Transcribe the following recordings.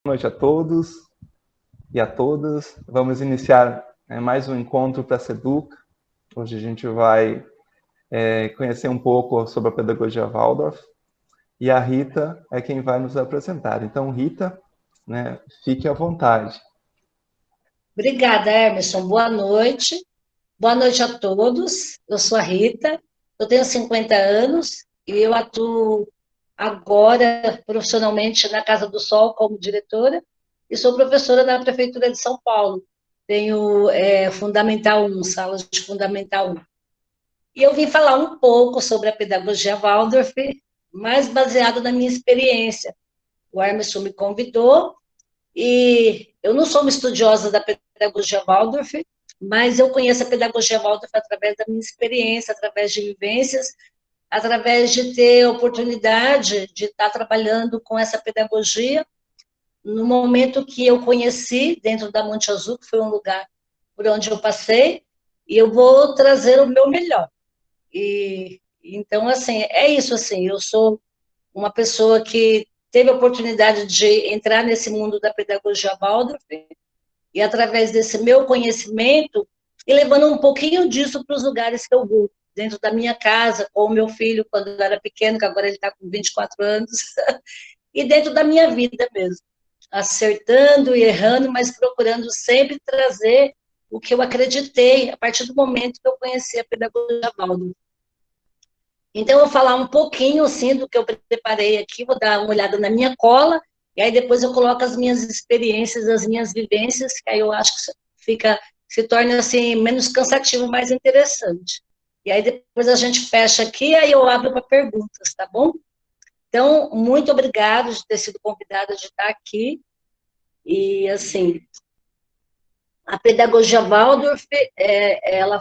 Boa noite a todos e a todas. Vamos iniciar mais um encontro para a SEDUC. Hoje a gente vai conhecer um pouco sobre a pedagogia Waldorf e a Rita é quem vai nos apresentar. Então, Rita, fique à vontade. Obrigada, Emerson. Boa noite. Boa noite a todos. Eu sou a Rita, eu tenho 50 anos e eu atuo agora profissionalmente na Casa do Sol como diretora e sou professora na Prefeitura de São Paulo. Tenho Fundamental 1, salas de Fundamental 1. E eu vim falar um pouco sobre a pedagogia Waldorf, mais baseado na minha experiência. O Emerson me convidou e eu não sou uma estudiosa da pedagogia Waldorf, mas eu conheço a pedagogia Waldorf através da minha experiência, através de vivências, através de ter oportunidade de estar trabalhando com essa pedagogia no momento que eu conheci dentro da Monte Azul, que foi um lugar por onde eu passei, e eu vou trazer o meu melhor. Então, assim, é isso, assim, eu sou uma pessoa que teve a oportunidade de entrar nesse mundo da pedagogia Waldorf e, através desse meu conhecimento, e levando um pouquinho disso para os lugares que eu vou, dentro da minha casa, com o meu filho, quando eu era pequeno, que agora ele está com 24 anos, e dentro da minha vida mesmo, acertando e errando, mas procurando sempre trazer o que eu acreditei, a partir do momento que eu conheci a pedagogia Waldorf. Então, eu vou falar um pouquinho, assim, do que eu preparei aqui, vou dar uma olhada na minha cola, e aí depois eu coloco as minhas experiências, as minhas vivências, que aí eu acho que se torna, assim, menos cansativo, mais interessante. E aí depois a gente fecha aqui, e aí eu abro para perguntas, tá bom? Então, muito obrigada de ter sido convidada de estar aqui, e, assim, a pedagogia Waldorf, ela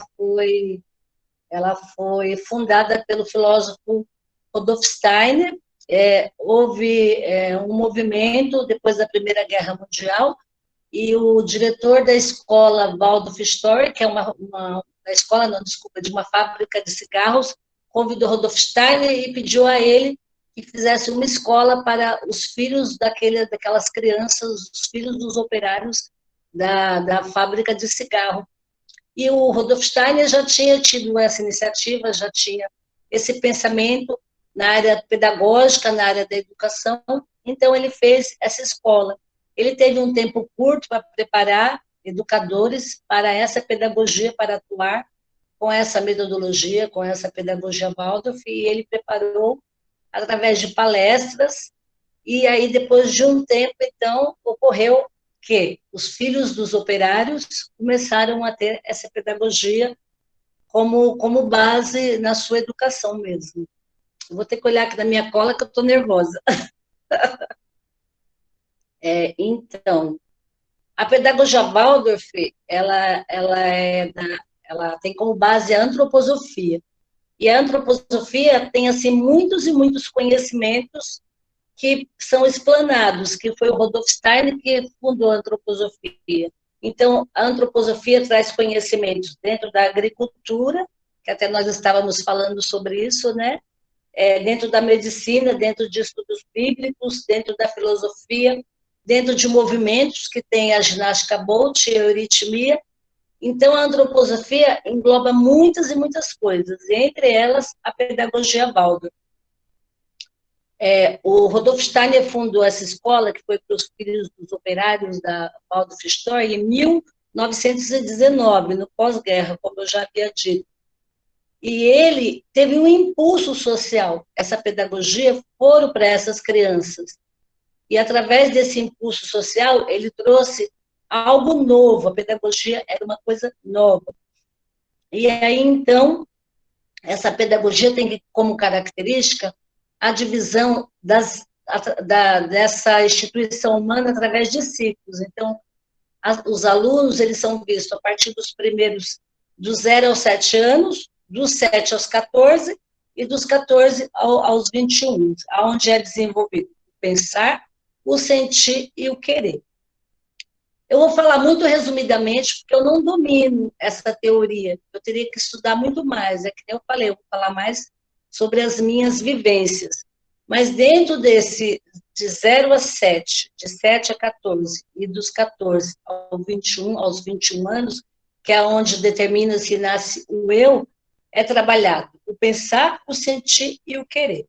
foi fundada pelo filósofo Rudolf Steiner. Houve um movimento depois da Primeira Guerra Mundial, e o diretor da escola Waldorf Story, que é da escola, não, desculpa, de uma fábrica de cigarros, convidou Rudolf Steiner e pediu a ele que fizesse uma escola para os filhos daquelas crianças, os filhos dos operários da fábrica de cigarro. E o Rudolf Steiner já tinha tido essa iniciativa, já tinha esse pensamento na área pedagógica, na área da educação, então ele fez essa escola. Ele teve um tempo curto para preparar educadores para essa pedagogia, para atuar com essa metodologia, com essa pedagogia Waldorf, e ele preparou através de palestras, e aí depois de um tempo, então, ocorreu que os filhos dos operários começaram a ter essa pedagogia como base na sua educação mesmo. Eu vou ter que olhar aqui na minha cola que eu estou nervosa. Então, a pedagogia Waldorf, ela tem como base a antroposofia. E a antroposofia tem, assim, muitos e muitos conhecimentos que são explanados, que foi o Rudolf Steiner que fundou a antroposofia. Então, a antroposofia traz conhecimentos dentro da agricultura, que até nós estávamos falando sobre isso, né? Dentro da medicina, dentro de estudos bíblicos, dentro da filosofia, dentro de movimentos que tem a ginástica Bolt e a euritmia. Então, a antroposofia engloba muitas e muitas coisas, entre elas a pedagogia Waldorf. O Rudolf Steiner fundou essa escola, que foi para os filhos dos operários da Waldorf Story, em 1919, no pós-guerra, como eu já havia dito. E ele teve um impulso social, essa pedagogia foram para essas crianças. E, através desse impulso social, ele trouxe algo novo, a pedagogia era uma coisa nova. E aí, então, essa pedagogia tem como característica a divisão dessa instituição humana através de ciclos. Então, os alunos, eles são vistos a partir dos 0 aos 7 anos, dos 7 aos 14, e dos 14 aos 21, onde é desenvolvido o pensar, o sentir e o querer. Eu vou falar muito resumidamente, porque eu não domino essa teoria, eu teria que estudar muito mais, é que eu falei, eu vou falar mais sobre as minhas vivências. Mas dentro desse, de 0 a 7, de 7 a 14, e dos 14 aos 21 anos, que é onde determina se nasce o eu, é trabalhado o pensar, o sentir e o querer.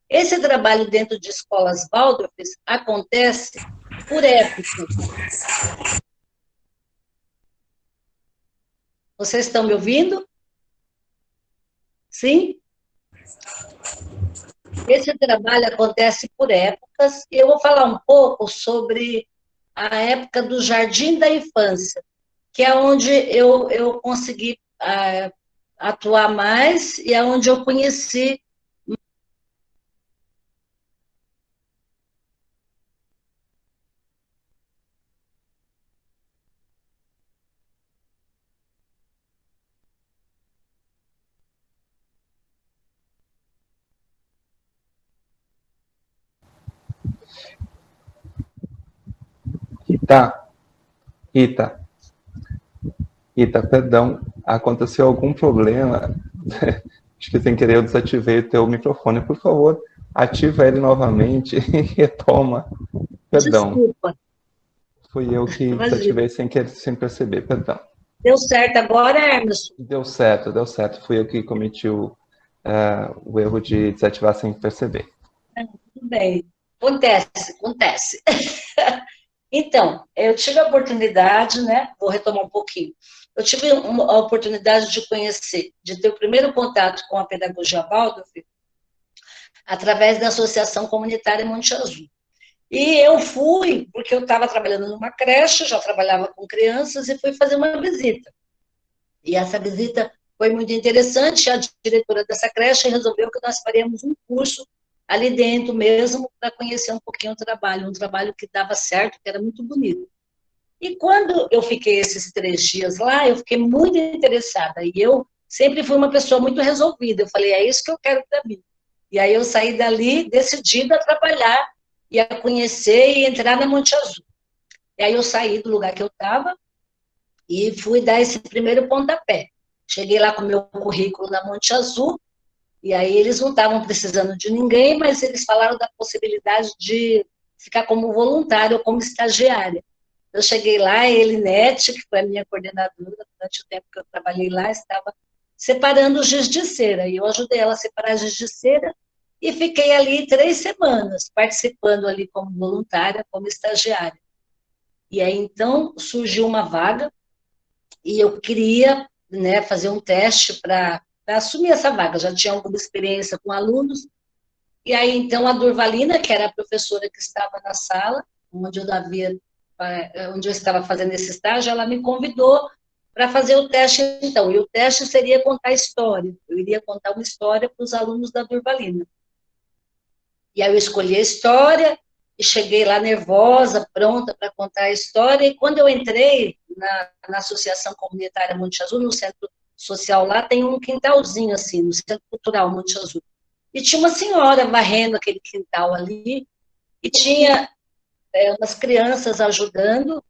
Esse trabalho dentro de escolas Waldorfs acontece por épocas. Vocês estão me ouvindo? Sim? Esse trabalho acontece por épocas, e eu vou falar um pouco sobre a época do jardim da infância, que é onde eu consegui atuar mais e é onde eu conheci. Rita, Rita, perdão, aconteceu algum problema? Acho que sem querer eu desativei o teu microfone. Por favor, ativa ele novamente e retoma. Perdão. Desculpa. Fui eu que desativei sem querer, sem perceber, perdão. Deu certo agora, Emerson? Deu certo, deu certo. Fui eu que cometi o erro de desativar sem perceber. Tudo bem. Acontece. Então, eu tive a oportunidade, né? Vou retomar um pouquinho. Eu tive a oportunidade de conhecer, de ter o primeiro contato com a pedagogia Waldorf através da Associação Comunitária Monte Azul. E eu fui, porque eu estava trabalhando numa creche, já trabalhava com crianças, e fui fazer uma visita. E essa visita foi muito interessante, a diretora dessa creche resolveu que nós faríamos um curso ali dentro mesmo, para conhecer um pouquinho um trabalho que dava certo, que era muito bonito. E quando eu fiquei esses 3 dias lá, eu fiquei muito interessada, e eu sempre fui uma pessoa muito resolvida, eu falei, é isso que eu quero para mim. E aí eu saí dali decidida a trabalhar, e a conhecer e entrar na Monte Azul. E aí eu saí do lugar que eu estava, e fui dar esse primeiro pontapé. Cheguei lá com o meu currículo na Monte Azul, e aí eles não estavam precisando de ninguém, mas eles falaram da possibilidade de ficar como voluntária ou como estagiária. Eu cheguei lá, e a Elinete, que foi a minha coordenadora durante o tempo que eu trabalhei lá, estava separando os giz de cera, e eu ajudei ela a separar giz de cera, e fiquei ali 3 semanas, participando ali como voluntária, como estagiária. E aí, então, surgiu uma vaga, e eu queria, né, fazer um teste para assumir essa vaga. Já tinha alguma experiência com alunos. E aí, então, a Durvalina, que era a professora que estava na sala, onde eu estava fazendo esse estágio, ela me convidou para fazer o teste, então. E o teste seria contar história. Eu iria contar uma história para os alunos da Durvalina. E aí eu escolhi a história, e cheguei lá nervosa, pronta para contar a história, e quando eu entrei na Associação Comunitária Monte Azul, no centro social lá, tem um quintalzinho, assim, no Centro Cultural Monte Azul. E tinha uma senhora varrendo aquele quintal ali, e tinha umas crianças ajudando,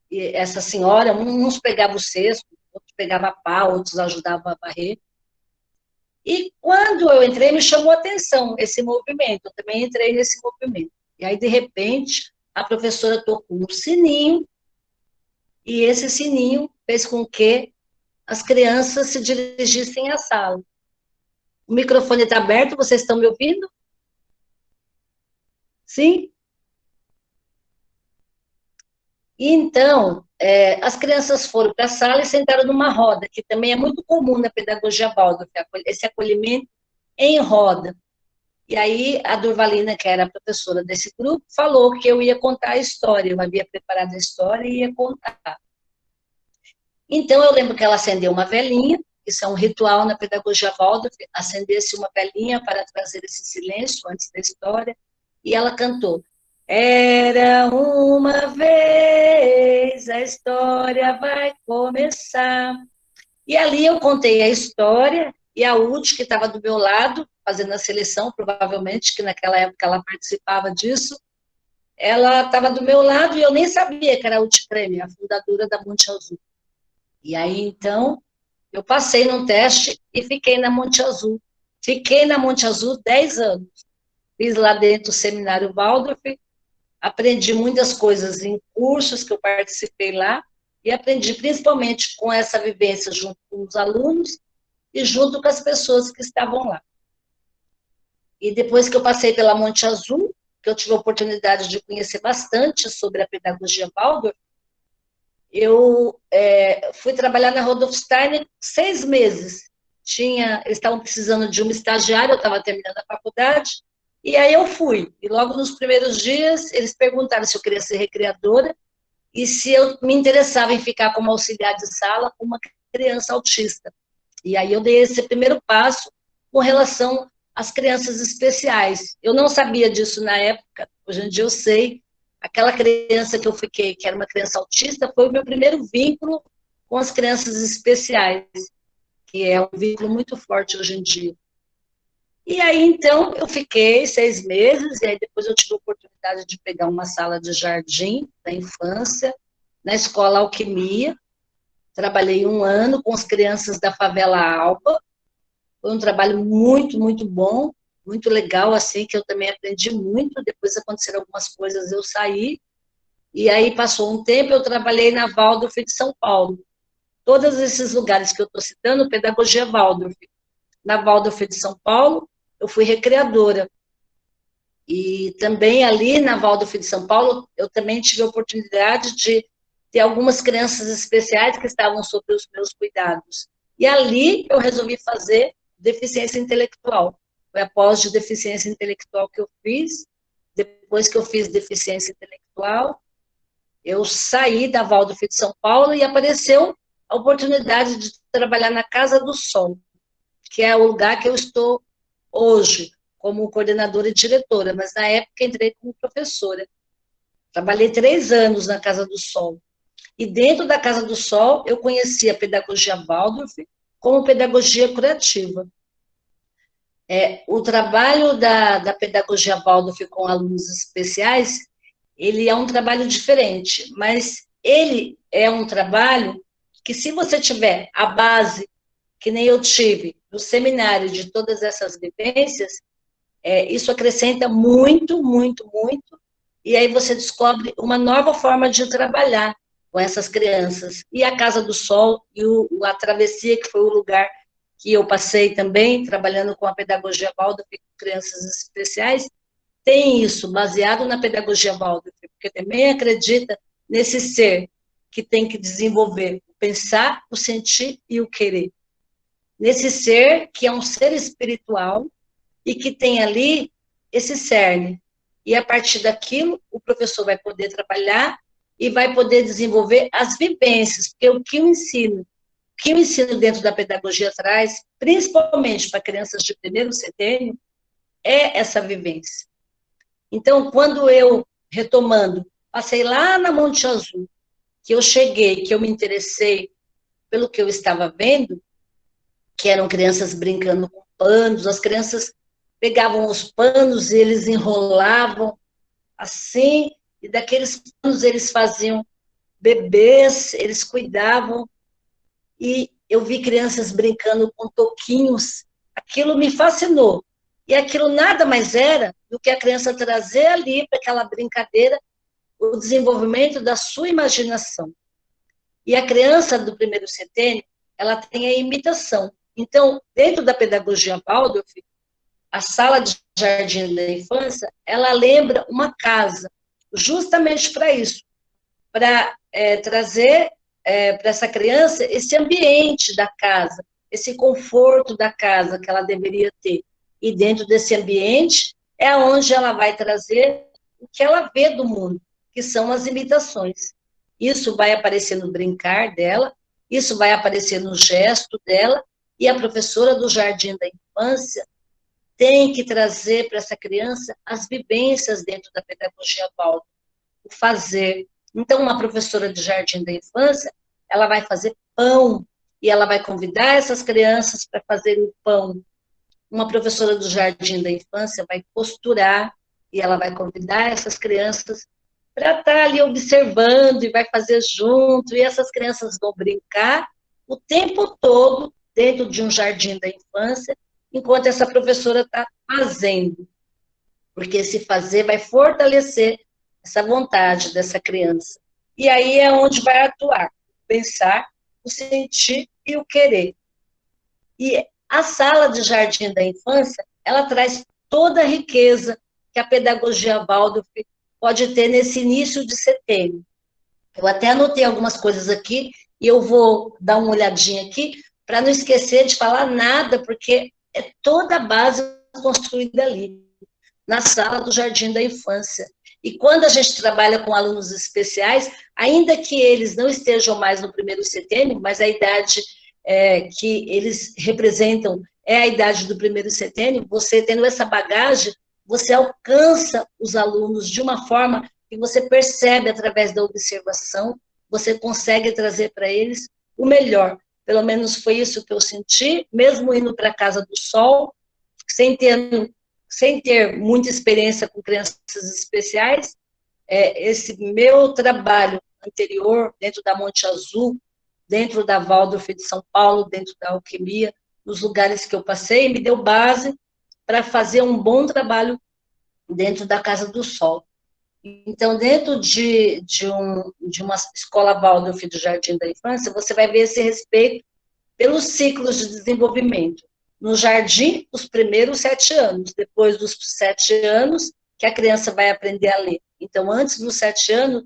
e essa senhora, uns pegavam o cesto, outros pegavam a pá, outros ajudavam a varrer. E quando eu entrei, me chamou a atenção esse movimento, eu também entrei nesse movimento. E aí, de repente, a professora tocou um sininho, e esse sininho fez com que as crianças se dirigissem à sala. O microfone está aberto, vocês estão me ouvindo? Sim? E então, as crianças foram para a sala e sentaram numa roda, que também é muito comum na pedagogia Waldorf, esse acolhimento em roda. E aí, a Durvalina, que era a professora desse grupo, falou que eu ia contar a história, eu havia preparado a história e ia contar. Então, eu lembro que ela acendeu uma velinha, isso é um ritual na pedagogia Waldorf, acender-se uma velinha para trazer esse silêncio antes da história, e ela cantou, era uma vez, a história vai começar. E ali eu contei a história, e a Uth, que estava do meu lado, fazendo a seleção, provavelmente, que naquela época ela participava disso, ela estava do meu lado e eu nem sabia que era a Uth Kreme, a fundadora da Monte Azul. E aí, então, eu passei num teste e fiquei na Monte Azul. Fiquei na Monte Azul 10 anos. fiz lá dentro o seminário Waldorf, aprendi muitas coisas em cursos que eu participei lá, e aprendi principalmente com essa vivência junto com os alunos e junto com as pessoas que estavam lá. E depois que eu passei pela Monte Azul, que eu tive a oportunidade de conhecer bastante sobre a pedagogia Waldorf, eu fui trabalhar na Rudolf Steiner 6 meses. Eles estavam precisando de uma estagiária, eu estava terminando a faculdade, e aí eu fui. E logo nos primeiros dias, eles perguntaram se eu queria ser recreadora e se eu me interessava em ficar como auxiliar de sala com uma criança autista. E aí eu dei esse primeiro passo com relação às crianças especiais. Eu não sabia disso na época, hoje em dia eu sei. Aquela criança que eu fiquei, que era uma criança autista, foi o meu primeiro vínculo com as crianças especiais, que é um vínculo muito forte hoje em dia. E aí, então, eu fiquei 6 meses, e aí depois eu tive a oportunidade de pegar uma sala de jardim da infância, na Escola Alquimia. Trabalhei 1 ano com as crianças da favela Alba. Foi um trabalho muito, muito bom, muito legal, assim, que eu também aprendi muito. Depois aconteceram algumas coisas, eu saí. E aí passou um tempo, eu trabalhei na Waldorf de São Paulo. Todos esses lugares que eu estou citando, pedagogia Waldorf. Na Waldorf de São Paulo, eu fui recreadora. E também ali na Waldorf de São Paulo, eu também tive a oportunidade de ter algumas crianças especiais que estavam sob os meus cuidados. E ali eu resolvi fazer deficiência intelectual. Foi a pós de deficiência intelectual que eu fiz. Depois que eu fiz deficiência intelectual, eu saí da Waldorf de São Paulo e apareceu a oportunidade de trabalhar na Casa do Sol, que é o lugar que eu estou hoje, como coordenadora e diretora, mas na época entrei como professora. Trabalhei 3 anos na Casa do Sol. E dentro da Casa do Sol, eu conheci a pedagogia Waldorf como pedagogia curativa. O trabalho da pedagogia Waldorf com alunos especiais, ele é um trabalho diferente, mas ele é um trabalho que, se você tiver a base, que nem eu tive, do seminário, de todas essas vivências, isso acrescenta muito, muito, muito, e aí você descobre uma nova forma de trabalhar com essas crianças. E a Casa do Sol e a Travessia, que foi o lugar que eu passei também, trabalhando com a pedagogia Waldorf com crianças especiais, tem isso, baseado na pedagogia Waldorf, porque também acredita nesse ser que tem que desenvolver o pensar, o sentir e o querer. Nesse ser que é um ser espiritual e que tem ali esse cerne. E a partir daquilo, o professor vai poder trabalhar e vai poder desenvolver as vivências, porque o que eu ensino dentro da pedagogia traz, principalmente para crianças de primeiro setênio, é essa vivência. Então, quando eu, retomando, passei lá na Monte Azul, que eu cheguei, que eu me interessei pelo que eu estava vendo, que eram crianças brincando com panos, as crianças pegavam os panos e eles enrolavam assim, e daqueles panos eles faziam bebês, eles cuidavam, e eu vi crianças brincando com toquinhos, aquilo me fascinou. E aquilo nada mais era do que a criança trazer ali para aquela brincadeira o desenvolvimento da sua imaginação. E a criança do primeiro setênio, ela tem a imitação. Então, dentro da pedagogia Waldorf, a sala de jardim da infância, ela lembra uma casa, justamente para isso, para trazer para essa criança esse ambiente da casa, esse conforto da casa que ela deveria ter. E dentro desse ambiente é onde ela vai trazer o que ela vê do mundo, que são as imitações. Isso vai aparecer no brincar dela, isso vai aparecer no gesto dela, e a professora do jardim da infância tem que trazer para essa criança as vivências dentro da pedagogia Waldorf, o fazer. Então, uma professora de jardim da infância, ela vai fazer pão, e ela vai convidar essas crianças para fazer o pão. Uma professora do jardim da infância vai costurar, e ela vai convidar essas crianças para estar ali observando, e vai fazer junto, e essas crianças vão brincar o tempo todo dentro de um jardim da infância, enquanto essa professora está fazendo. porque esse fazer vai fortalecer essa vontade dessa criança. E aí é onde vai atuar o pensar, o sentir e o querer. E a sala de jardim da infância, ela traz toda a riqueza que a pedagogia Waldorf pode ter nesse início de setembro. Eu até anotei algumas coisas aqui e eu vou dar uma olhadinha aqui para não esquecer de falar nada, porque é toda a base construída ali, na sala do Jardim da Infância. E quando a gente trabalha com alunos especiais, ainda que eles não estejam mais no primeiro setênio, mas a idade que eles representam é a idade do primeiro setênio, você tendo essa bagagem, você alcança os alunos de uma forma que você percebe através da observação, você consegue trazer para eles o melhor. Pelo menos foi isso que eu senti, mesmo indo para a Casa do Sol, sem ter muita experiência com crianças especiais, esse meu trabalho anterior, dentro da Monte Azul, dentro da Waldorf de São Paulo, dentro da Alquimia, nos lugares que eu passei, me deu base para fazer um bom trabalho dentro da Casa do Sol. Então, dentro de uma escola Waldorf do Jardim da Infância, você vai ver esse respeito pelos ciclos de desenvolvimento. No jardim, os primeiros 7 anos, depois dos 7 anos, que a criança vai aprender a ler. Então, antes dos 7 anos,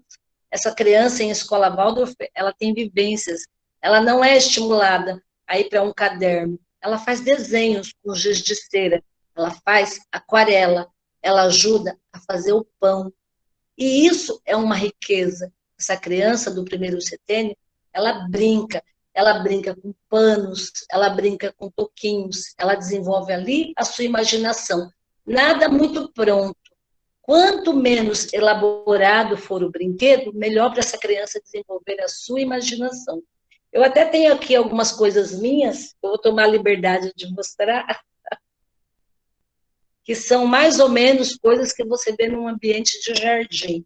essa criança em escola Waldorf, ela tem vivências, ela não é estimulada a ir para um caderno, ela faz desenhos com giz de cera, ela faz aquarela, ela ajuda a fazer o pão. E isso é uma riqueza. Essa criança do primeiro setênio, ela brinca com panos, ela brinca com toquinhos, ela desenvolve ali a sua imaginação. Nada muito pronto. Quanto menos elaborado for o brinquedo, melhor para essa criança desenvolver a sua imaginação. Eu até tenho aqui algumas coisas minhas, eu vou tomar a liberdade de mostrar, que são mais ou menos coisas que você vê num ambiente de jardim.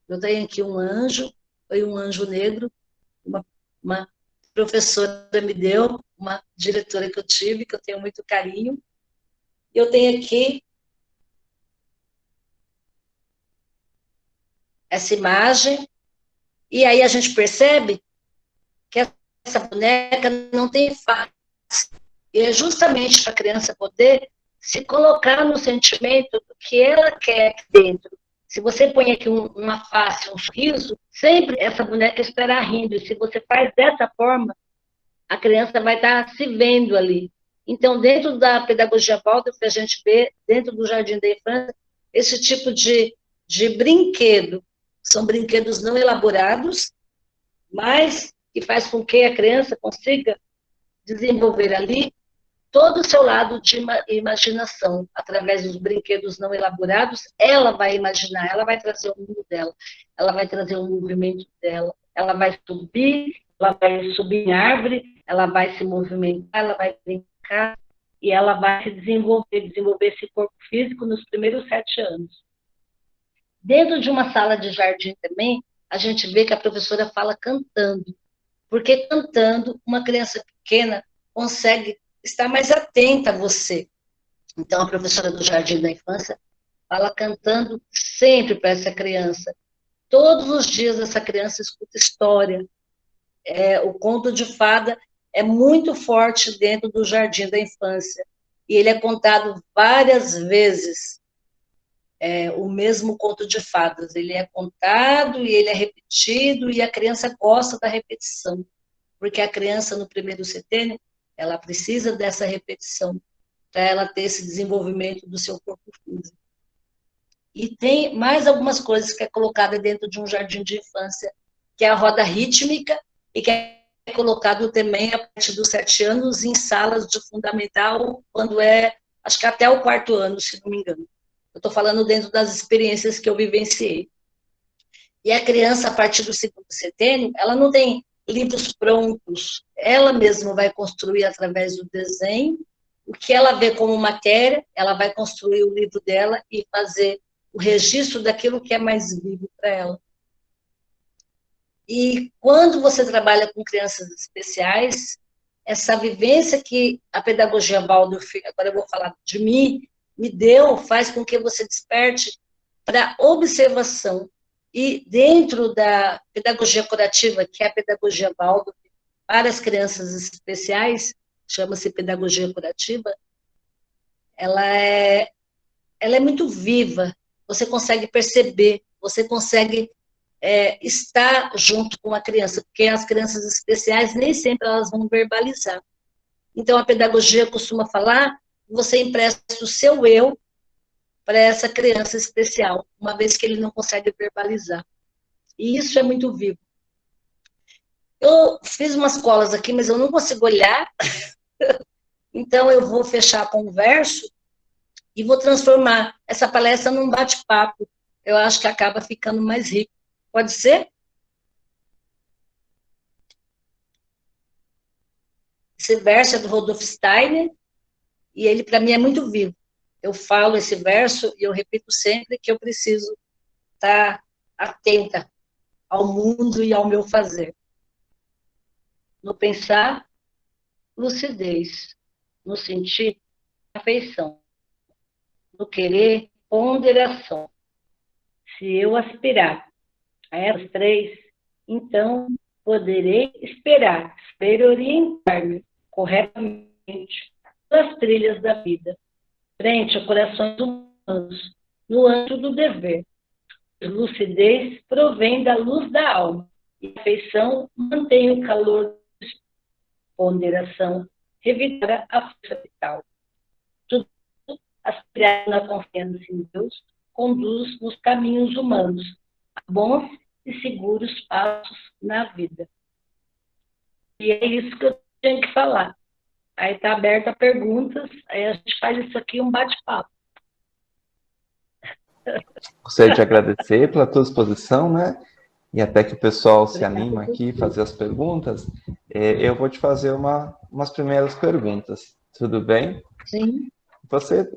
Eu tenho aqui um anjo, foi um anjo negro, uma professora me deu, uma diretora que eu tive, que eu tenho muito carinho. Eu tenho aqui essa imagem, e aí a gente percebe que essa boneca não tem face. E é justamente para a criança poder se colocar no sentimento do que ela quer aqui dentro. Se você põe aqui uma face, um sorriso, sempre essa boneca estará rindo. E se você faz dessa forma, a criança vai estar se vendo ali. Então, dentro da pedagogia Waldorf, a gente vê, dentro do Jardim da Infância, esse tipo de brinquedo. São brinquedos não elaborados, mas que faz com que a criança consiga desenvolver ali todo o seu lado de imaginação. Através dos brinquedos não elaborados, ela vai imaginar, ela vai trazer o mundo dela, ela vai trazer o movimento dela, ela vai subir em árvore, ela vai se movimentar, ela vai brincar, e ela vai se desenvolver esse corpo físico nos primeiros 7 anos. Dentro de uma sala de jardim também, a gente vê que a professora fala cantando, porque cantando, uma criança pequena consegue estar mais atenta a você. Então, a professora do Jardim da Infância fala cantando sempre para essa criança. Todos os dias essa criança escuta história. O conto de fada é muito forte dentro do Jardim da Infância. E ele é contado várias vezes. O mesmo conto de fadas. Ele é contado e ele é repetido e a criança gosta da repetição. Porque a criança no primeiro setênio, ela precisa dessa repetição para ela ter esse desenvolvimento do seu corpo físico. E tem mais algumas coisas que é colocada dentro de um jardim de infância, que é a roda rítmica e que é colocado também a partir dos 7 anos em salas de fundamental, quando acho que até o 4º ano, se não me engano. Eu estou falando dentro das experiências que eu vivenciei. E a criança, a partir do 2º setênio, ela não tem livros prontos, ela mesma vai construir através do desenho, o que ela vê como matéria, ela vai construir o livro dela e fazer o registro daquilo que é mais vivo para ela. E quando você trabalha com crianças especiais, essa vivência que a pedagogia Waldorf, agora eu vou falar de mim, me deu faz com que você desperte para observação. E dentro da pedagogia curativa, que é a pedagogia Waldorf, para as crianças especiais, chama-se pedagogia curativa, ela é muito viva, você consegue perceber, você consegue estar junto com a criança, porque as crianças especiais nem sempre elas vão verbalizar. Então, a pedagogia costuma falar, você empresta o seu eu para essa criança especial, uma vez que ele não consegue verbalizar. E isso é muito vivo. Eu fiz umas colas aqui, mas eu não consigo olhar, então eu vou fechar com um verso e vou transformar essa palestra num bate-papo. Eu acho que acaba ficando mais rico. Pode ser? Esse verso é do Rudolf Steiner, e ele, para mim, é muito vivo. Eu falo esse verso e eu repito sempre que eu preciso estar atenta ao mundo e ao meu fazer. No pensar, lucidez. No sentir, afeição. No querer, ponderação. Se eu aspirar a essas três, então poderei esperar orientar-me corretamente pelas trilhas da vida, frente a corações humanos, no âmbito do dever. Lucidez provém da luz da alma, e a afeição mantém o calor do espírito. Ponderação revigora a força vital. Tudo, aspirar na confiança em Deus, conduz nos caminhos humanos, a bons e seguros passos na vida. E é isso que eu tenho que falar. Aí está aberto a perguntas, aí a gente faz isso aqui um bate-papo. Gostaria de agradecer pela tua exposição, né? E até que o pessoal se anima aqui a fazer as perguntas, eu vou te fazer umas primeiras perguntas. Tudo bem? Sim. Você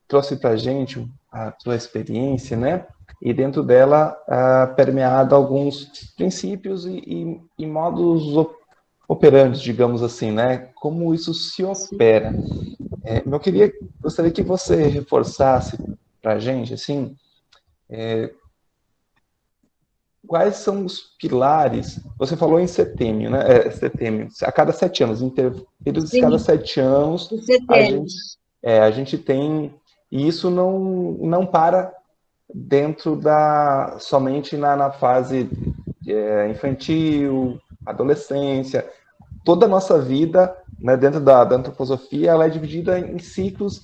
trouxe para a gente a tua experiência, né? E dentro dela, permeado alguns princípios e modos operantes, digamos assim, né? Como isso se opera. Eu gostaria que você reforçasse para a gente, assim, quais são os pilares? Você falou em setêmio, né? Setêmio, a cada 7 anos, períodos de cada 7 anos, a gente tem, e isso não para dentro somente na fase infantil, adolescência. Toda a nossa vida, né, dentro da antroposofia, ela é dividida em ciclos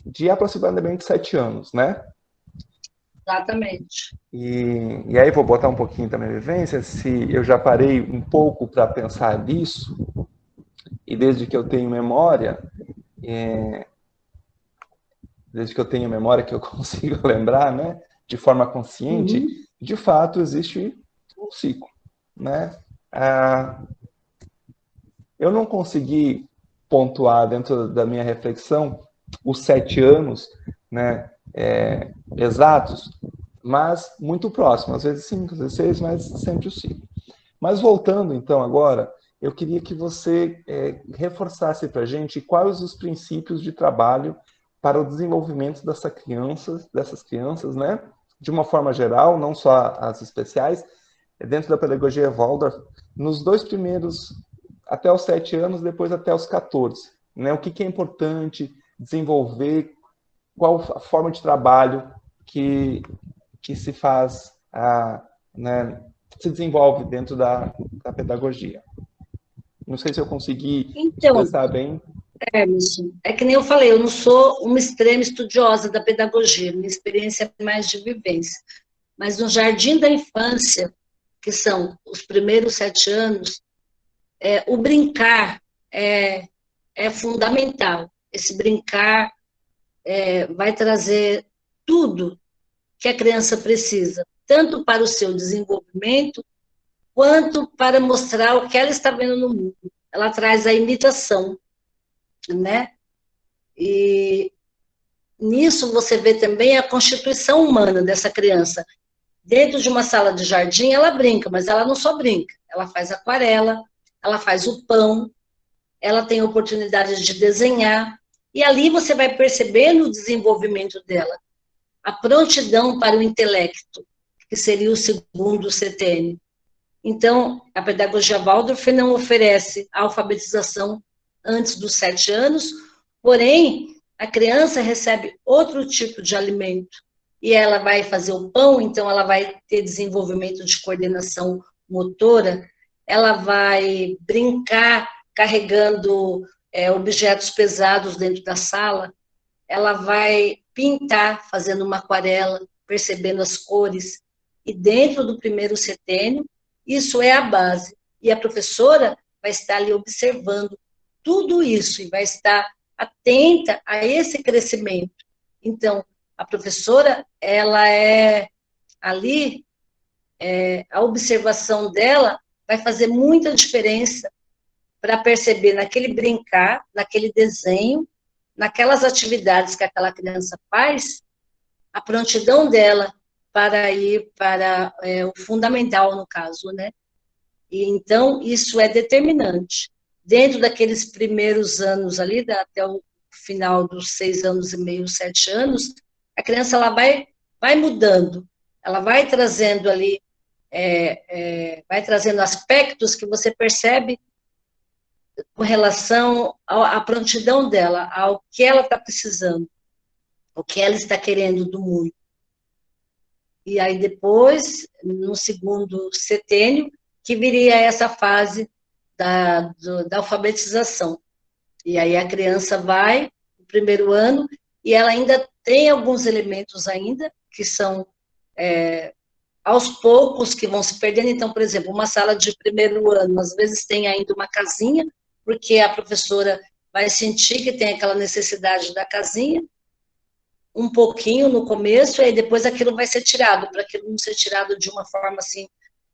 de aproximadamente 7 anos, né? Exatamente. E aí vou botar um pouquinho da minha vivência, se eu já parei um pouco para pensar nisso, e desde que eu tenho memória, que eu consigo lembrar, né, de forma consciente, de fato existe um ciclo, né? Eu não consegui pontuar dentro da minha reflexão os 7 anos, né, exatos, mas muito próximo, às vezes 5, às vezes 6, mas sempre o ciclo. Mas voltando então agora, eu queria que você reforçasse para a gente quais os princípios de trabalho para o desenvolvimento dessas crianças, né? De uma forma geral, não só as especiais, dentro da pedagogia Waldorf, nos 2 primeiros, até os 7 anos, depois até os 14. Né? O que é importante desenvolver, qual a forma de trabalho que se faz, né, se desenvolve dentro da pedagogia. Não sei se eu consegui expressar bem. Emerson, é que nem eu falei, eu não sou uma extrema estudiosa da pedagogia, minha experiência é mais de vivência. Mas no jardim da infância, que são os primeiros 7 anos, o brincar é fundamental. Esse brincar vai trazer tudo que a criança precisa, tanto para o seu desenvolvimento, quanto para mostrar o que ela está vendo no mundo. Ela traz a imitação, né? E nisso você vê também a constituição humana dessa criança. Dentro de uma sala de jardim, ela brinca, mas ela não só brinca, ela faz aquarela, ela faz o pão, ela tem oportunidade de desenhar, E ali você vai percebendo o desenvolvimento dela, a prontidão para o intelecto, que seria o segundo setênio. Então, a pedagogia Waldorf não oferece a alfabetização antes dos 7 anos, porém, a criança recebe outro tipo de alimento, e ela vai fazer o pão, então ela vai ter desenvolvimento de coordenação motora, ela vai brincar carregando objetos pesados dentro da sala, ela vai pintar fazendo uma aquarela, percebendo as cores, e dentro do primeiro setênio, isso é a base. E a professora vai estar ali observando tudo isso e vai estar atenta a esse crescimento. Então, a professora, ela é ali, a observação dela vai fazer muita diferença para perceber naquele brincar, naquele desenho, naquelas atividades que aquela criança faz, a prontidão dela para ir para o fundamental, no caso, né? E, então, isso é determinante. Dentro daqueles primeiros anos ali, até o final dos 6 anos e meio, 7 anos, a criança ela vai mudando, ela vai trazendo ali, vai trazendo aspectos que você percebe com relação à prontidão dela, ao que ela está precisando, o que ela está querendo do mundo. E aí depois, no segundo setênio, que viria essa fase da alfabetização. E aí a criança vai, no primeiro ano, e ela ainda tem alguns elementos ainda, que são aos poucos que vão se perdendo. Então, por exemplo, uma sala de primeiro ano, às vezes tem ainda uma casinha, porque a professora vai sentir que tem aquela necessidade da casinha, um pouquinho no começo, e aí depois aquilo vai ser tirado, para aquilo não ser tirado de uma forma assim,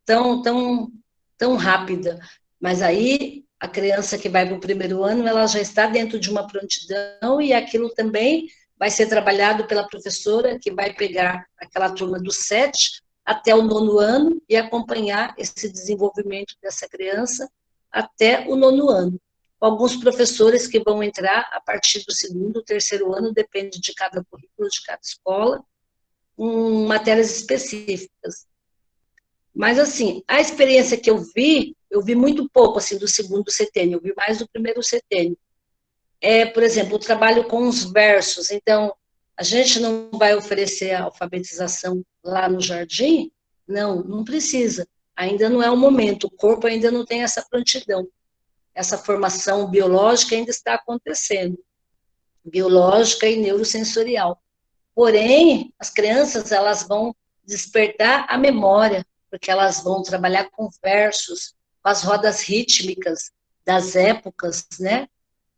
tão rápida. Mas aí, a criança que vai para o primeiro ano, ela já está dentro de uma prontidão, e aquilo também vai ser trabalhado pela professora, que vai pegar aquela turma do 7 até o 9º ano, e acompanhar esse desenvolvimento dessa criança até o 9º ano. Alguns professores que vão entrar a partir do 2º, 3º ano, depende de cada currículo, de cada escola, com matérias específicas. Mas, assim, a experiência que eu vi muito pouco, assim, do segundo setênio, eu vi mais do primeiro setênio. Por exemplo, o trabalho com os versos. Então, a gente não vai oferecer a alfabetização lá no jardim? Não precisa. Ainda não é o momento, o corpo ainda não tem essa prontidão. Essa formação biológica ainda está acontecendo, biológica e neurosensorial. Porém, as crianças, elas vão despertar a memória, porque elas vão trabalhar com versos, com as rodas rítmicas das épocas, né?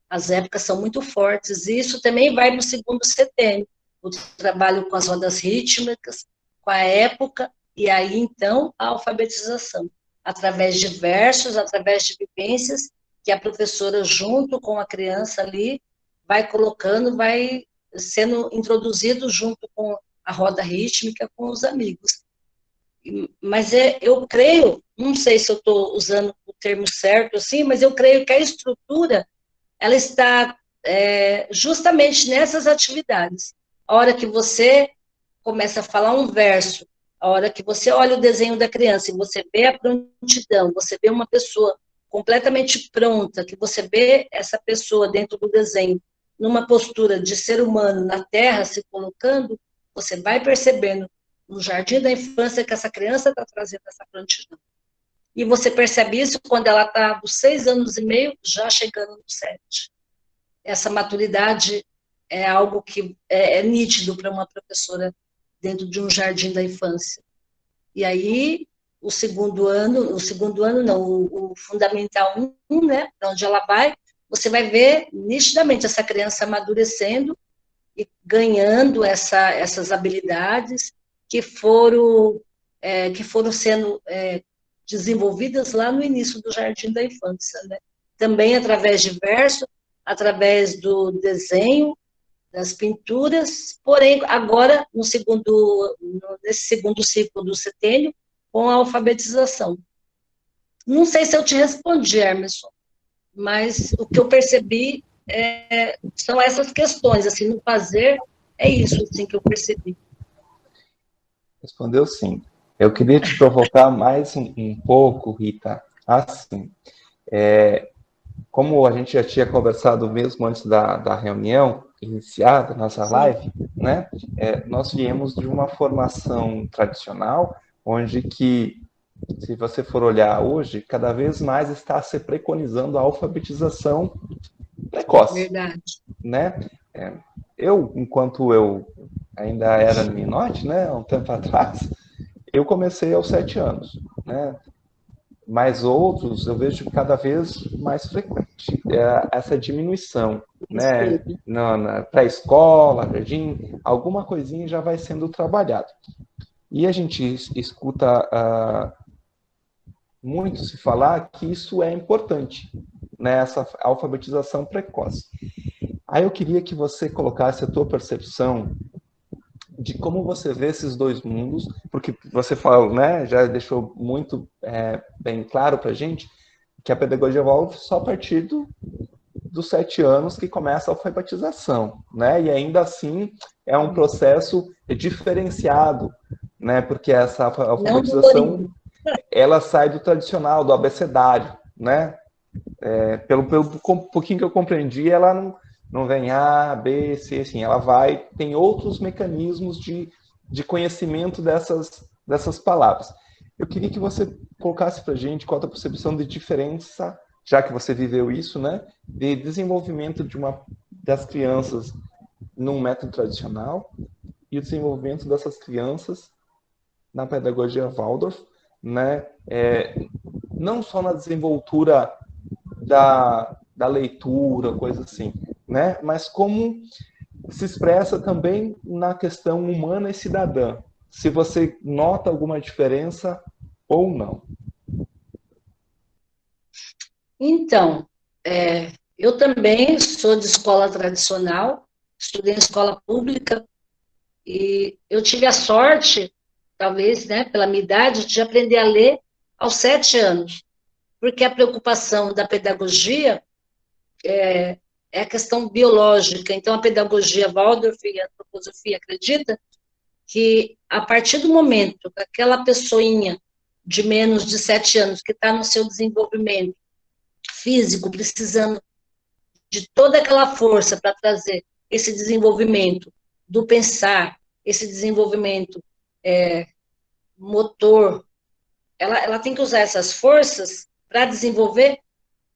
As épocas são muito fortes, e isso também vai no segundo setênio, o trabalho com as rodas rítmicas, com a época, e aí, então, a alfabetização, através de versos, através de vivências, que a professora, junto com a criança ali, vai colocando, vai sendo introduzido junto com a roda rítmica, com os amigos. Mas eu creio, não sei se eu estou usando o termo certo, assim, mas eu creio que a estrutura, ela está justamente nessas atividades. A hora que você começa a falar um verso, a hora que você olha o desenho da criança e você vê a prontidão, você vê uma pessoa completamente pronta, que você vê essa pessoa dentro do desenho, numa postura de ser humano na Terra, se colocando, você vai percebendo no jardim da infância que essa criança está trazendo essa prontidão. E você percebe isso quando ela está dos 6 anos e meio, já chegando nos 7. Essa maturidade é algo que é nítido para uma professora dentro de um jardim da infância. E aí, o Fundamental 1, né, para onde ela vai, você vai ver nitidamente essa criança amadurecendo e ganhando essas habilidades que foram sendo desenvolvidas lá no início do jardim da infância, né? Também através de verso, através do desenho, das pinturas, porém, agora, nesse segundo ciclo do setênio, com a alfabetização. Não sei se eu te respondi, Emerson, mas o que eu percebi são essas questões, assim, no fazer, é isso, assim, que eu percebi. Respondeu sim. Eu queria te provocar mais um pouco, Rita. Assim, como a gente já tinha conversado mesmo antes da reunião iniciada, nossa live, né? Nós viemos de uma formação tradicional, onde que, se você for olhar hoje, cada vez mais está se preconizando a alfabetização precoce. Verdade. Né? Enquanto eu ainda era meninote, né, há um tempo atrás, eu comecei aos 7 anos, né? Mas outros eu vejo cada vez mais frequente essa diminuição, né? Na pré-escola, jardim, alguma coisinha já vai sendo trabalhado. E a gente escuta muito se falar que isso é importante, né? Essa alfabetização precoce. Aí eu queria que você colocasse a tua percepção de como você vê esses dois mundos, porque você falou, né, já deixou muito bem claro para a gente que a pedagogia evolve só a partir dos 7 anos que começa a alfabetização, né? E ainda assim é um processo diferenciado, né? Porque essa alfabetização ela sai do tradicional, do abecedário, né? Pelo pouquinho que eu compreendi, ela não vem A, B, C, assim, ela tem outros mecanismos de conhecimento dessas palavras. Eu queria que você colocasse para a gente qual a percepção de diferença, já que você viveu isso, né, de desenvolvimento das crianças num método tradicional e o desenvolvimento dessas crianças na pedagogia Waldorf, né, não só na desenvoltura da leitura, coisa assim, né? Mas como se expressa também na questão humana e cidadã. Se você nota alguma diferença ou não. Então, eu também sou de escola tradicional, estudei em escola pública, e eu tive a sorte, talvez, né, pela minha idade, de aprender a ler aos 7 anos, porque a preocupação da pedagogia é a questão biológica. Então, a pedagogia Waldorf e a antroposofia acredita que, a partir do momento que aquela pessoinha de menos de 7 anos, que está no seu desenvolvimento físico, precisando de toda aquela força para trazer esse desenvolvimento do pensar, esse desenvolvimento motor, ela tem que usar essas forças para desenvolver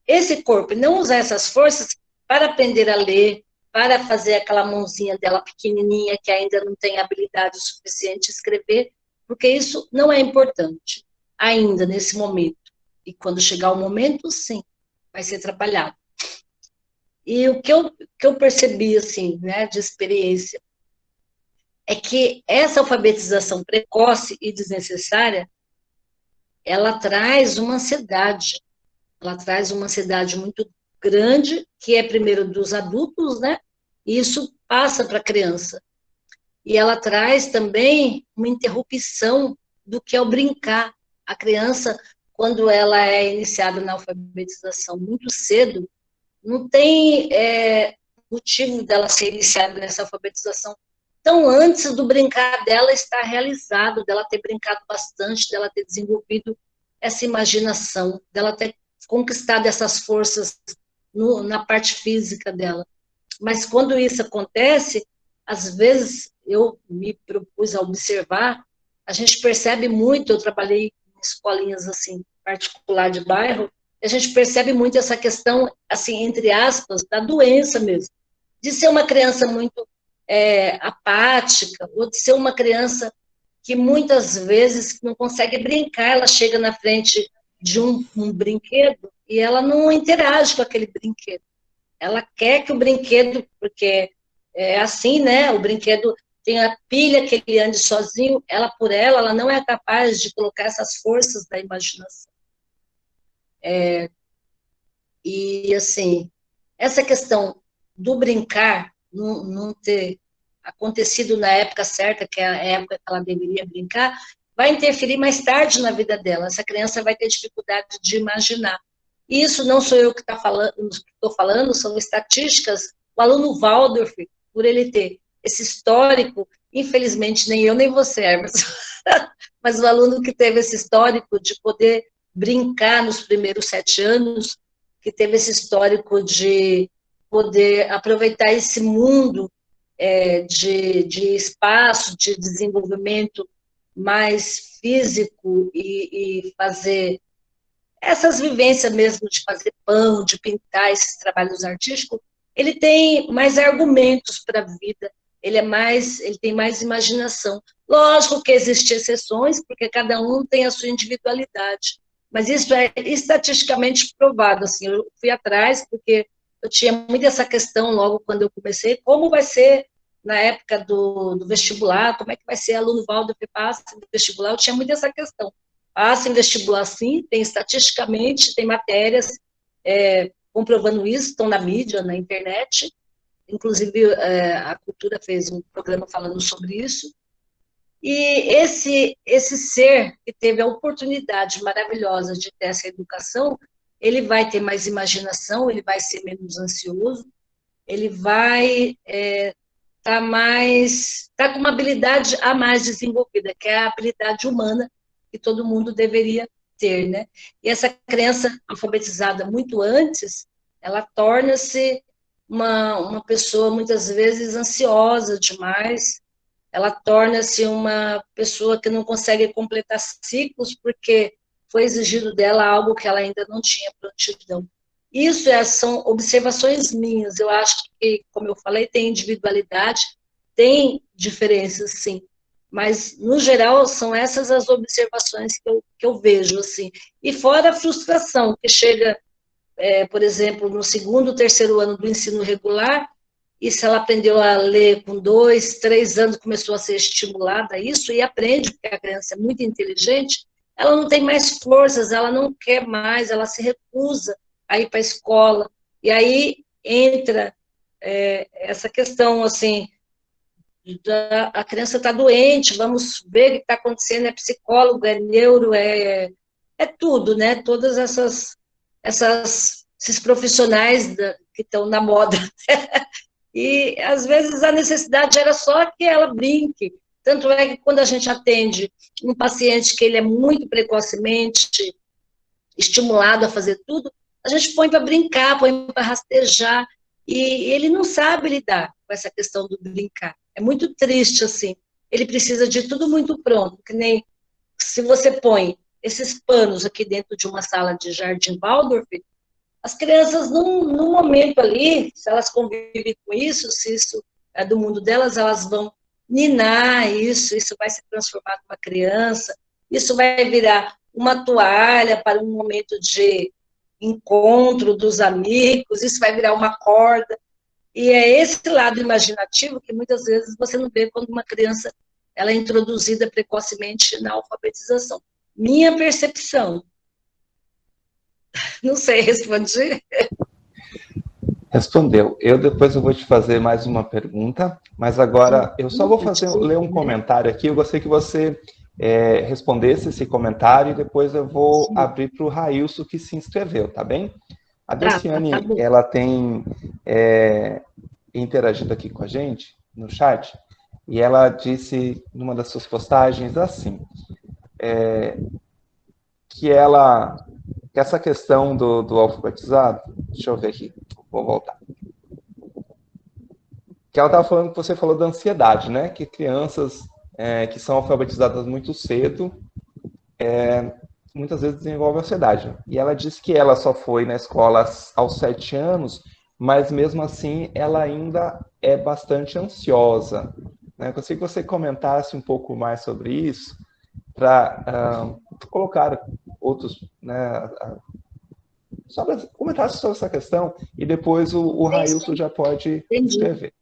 esse corpo, e não usar essas forças para aprender a ler, para fazer aquela mãozinha dela pequenininha, que ainda não tem habilidade suficiente de escrever, porque isso não é importante, ainda nesse momento. E quando chegar o momento, sim, vai ser trabalhado. E o que eu percebi, assim, né, de experiência, é que essa alfabetização precoce e desnecessária, ela traz uma ansiedade. Ela traz uma ansiedade muito grande, que é primeiro dos adultos, né? E isso passa para a criança. E ela traz também uma interrupção do que é o brincar. A criança, quando ela é iniciada na alfabetização muito cedo, não tem motivo dela ser iniciada nessa alfabetização tão antes do brincar dela estar realizado, dela ter brincado bastante, dela ter desenvolvido essa imaginação, dela ter conquistado essas forças na parte física dela. Mas quando isso acontece, às vezes eu me propus a observar, a gente percebe muito, eu trabalhei em escolinhas assim, particular de bairro, a gente percebe muito essa questão, assim, entre aspas, da doença mesmo, de ser uma criança muito apática, ou de ser uma criança que muitas vezes não consegue brincar, ela chega na frente de um brinquedo e ela não interage com aquele brinquedo. Ela quer que o brinquedo, porque é assim, né? O brinquedo tem a pilha que ele ande sozinho, ela não é capaz de colocar essas forças da imaginação. E, assim, essa questão do brincar não ter acontecido na época certa, que é a época que ela deveria brincar, vai interferir mais tarde na vida dela. Essa criança vai ter dificuldade de imaginar. Isso não sou eu que estou falando, são estatísticas. O aluno Waldorf, por ele ter esse histórico, infelizmente nem eu nem você, Hermes, mas o aluno que teve esse histórico de poder brincar nos primeiros 7 anos, que teve esse histórico de poder aproveitar esse mundo de espaço, de desenvolvimento mais físico e fazer essas vivências mesmo de fazer pão, de pintar esses trabalhos artísticos, ele tem mais argumentos para a vida, ele tem mais imaginação. Lógico que existem exceções, porque cada um tem a sua individualidade, mas isso é estatisticamente provado. Assim, eu fui atrás, porque eu tinha muito essa questão logo quando eu comecei, como vai ser na época do vestibular, como é que vai ser aluno Waldorf que passa no vestibular, eu tinha muito essa questão. Passa em vestibular, sim, tem estatisticamente, tem matérias comprovando isso, estão na mídia, na internet, inclusive a Cultura fez um programa falando sobre isso, e esse ser que teve a oportunidade maravilhosa de ter essa educação, ele vai ter mais imaginação, ele vai ser menos ansioso, ele vai tá com uma habilidade a mais desenvolvida, que é a habilidade humana que todo mundo deveria ter, né? E essa criança alfabetizada muito antes, ela torna-se uma pessoa muitas vezes ansiosa demais, ela torna-se uma pessoa que não consegue completar ciclos porque foi exigido dela algo que ela ainda não tinha prontidão. Isso são observações minhas, eu acho que, como eu falei, tem individualidade, tem diferenças, sim, mas, no geral, são essas as observações que eu vejo, assim. E fora a frustração, que chega, por exemplo, no segundo, terceiro ano do ensino regular, e se ela aprendeu a ler com 2, 3 anos, começou a ser estimulada a isso, e aprende, porque a criança é muito inteligente, ela não tem mais forças, ela não quer mais, ela se recusa a ir para a escola. E aí entra essa questão, assim, a criança está doente, vamos ver o que está acontecendo, é psicólogo, é neuro, é tudo, né? Todas esses profissionais que estão na moda. E, às vezes, a necessidade era só que ela brinque. Tanto é que, quando a gente atende um paciente que ele é muito precocemente estimulado a fazer tudo, a gente põe para brincar, põe para rastejar, e ele não sabe lidar com essa questão do brincar. É muito triste, assim. Ele precisa de tudo muito pronto, que nem se você põe esses panos aqui dentro de uma sala de jardim Waldorf, as crianças, num momento ali, se elas convivem com isso, se isso é do mundo delas, elas vão ninar isso vai se transformar numa criança, isso vai virar uma toalha para um momento de encontro dos amigos, isso vai virar uma corda. E é esse lado imaginativo que muitas vezes você não vê quando uma criança ela é introduzida precocemente na alfabetização. Minha percepção. Não sei responder. Respondeu. Depois eu vou te fazer mais uma pergunta, mas agora eu só vou ler um comentário aqui. Eu gostaria que você respondesse esse comentário e depois eu vou abrir para o Railson, que se inscreveu, tá bem? A Delciane, ela tem interagido aqui com a gente no chat, e ela disse numa das suas postagens assim, que essa questão do alfabetizado, deixa eu ver aqui, vou voltar. Que ela estava falando, que você falou da ansiedade, né? Que crianças que são alfabetizadas muito cedo, muitas vezes desenvolvem ansiedade. E ela disse que ela só foi na escola aos 7 anos, mas mesmo assim ela ainda é bastante ansiosa. Né? Eu gostaria que você comentasse um pouco mais sobre isso, para colocar outros, né, comentasse sobre essa questão, e depois o Railson já pode escrever.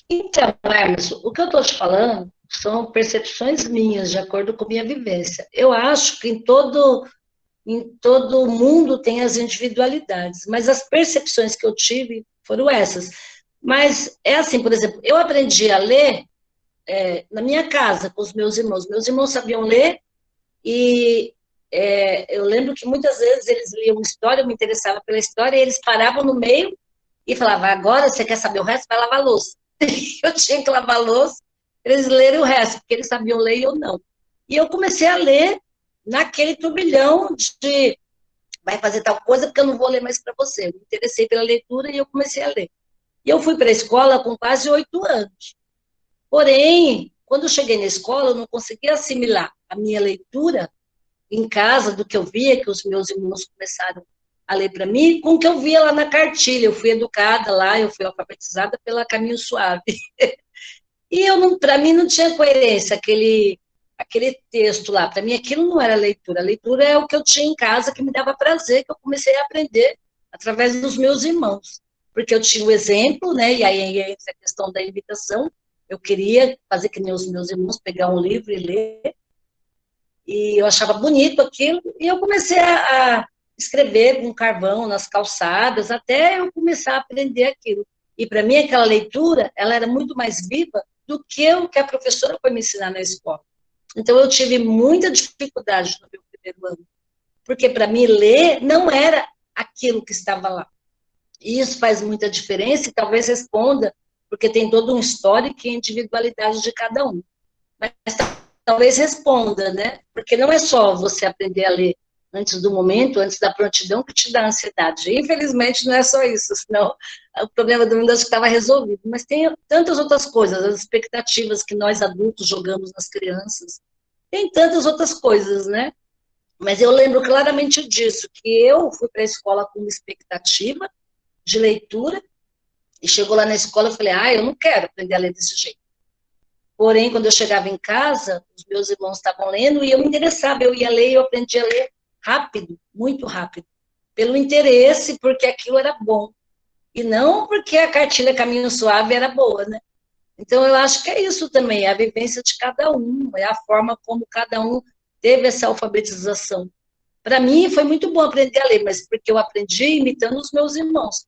Então, Emerson, o que eu estou te falando são percepções minhas, de acordo com minha vivência. Eu acho que em todo mundo tem as individualidades, mas as percepções que eu tive foram essas. Mas é assim, por exemplo, eu aprendi a ler na minha casa, com os meus irmãos. Meus irmãos sabiam ler e eu lembro que muitas vezes eles liam uma história, eu me interessava pela história, e eles paravam no meio e falavam, agora você quer saber o resto? Vai lavar a louça. Eu tinha que lavar a louça, eles leram o resto, porque eles sabiam ler e eu não. E eu comecei a ler naquele turbilhão de vai fazer tal coisa porque eu não vou ler mais para você. Eu me interessei pela leitura e eu comecei a ler. E eu fui para a escola com quase 8 anos. Porém, quando eu cheguei na escola, eu não conseguia assimilar a minha leitura em casa, do que eu via, que os meus irmãos começaram a ler para mim, com o que eu via lá na cartilha. Eu fui educada lá, eu fui alfabetizada pela Caminho Suave. E para mim não tinha coerência aquele texto lá. Para mim aquilo não era leitura. A leitura é o que eu tinha em casa, que me dava prazer, que eu comecei a aprender através dos meus irmãos. Porque eu tinha o exemplo, né? E aí entra a questão da imitação. Eu queria fazer que nem os meus irmãos, pegar um livro e ler. E eu achava bonito aquilo. E eu comecei a escrever com carvão nas calçadas, até eu começar a aprender aquilo. E para mim aquela leitura, ela era muito mais viva do que o que a professora foi me ensinar na escola. Então eu tive muita dificuldade no meu primeiro ano, porque para mim ler não era aquilo que estava lá. E isso faz muita diferença e talvez responda, porque tem todo um histórico e individualidade de cada um. Mas talvez responda, né? Porque não é só você aprender a ler antes do momento, antes da prontidão, que te dá ansiedade. Infelizmente, não é só isso, senão o problema do mundo acho que estava resolvido. Mas tem tantas outras coisas, as expectativas que nós adultos jogamos nas crianças, tem tantas outras coisas, né? Mas eu lembro claramente disso, que eu fui para a escola com uma expectativa de leitura, e chegou lá na escola e falei, eu não quero aprender a ler desse jeito. Porém, quando eu chegava em casa, os meus irmãos estavam lendo e eu me interessava, eu ia ler e eu aprendi a ler rápido, muito rápido, pelo interesse, porque aquilo era bom, e não porque a cartilha Caminho Suave era boa, né? Então, eu acho que é isso também, é a vivência de cada um, é a forma como cada um teve essa alfabetização. Para mim, foi muito bom aprender a ler, mas porque eu aprendi imitando os meus irmãos,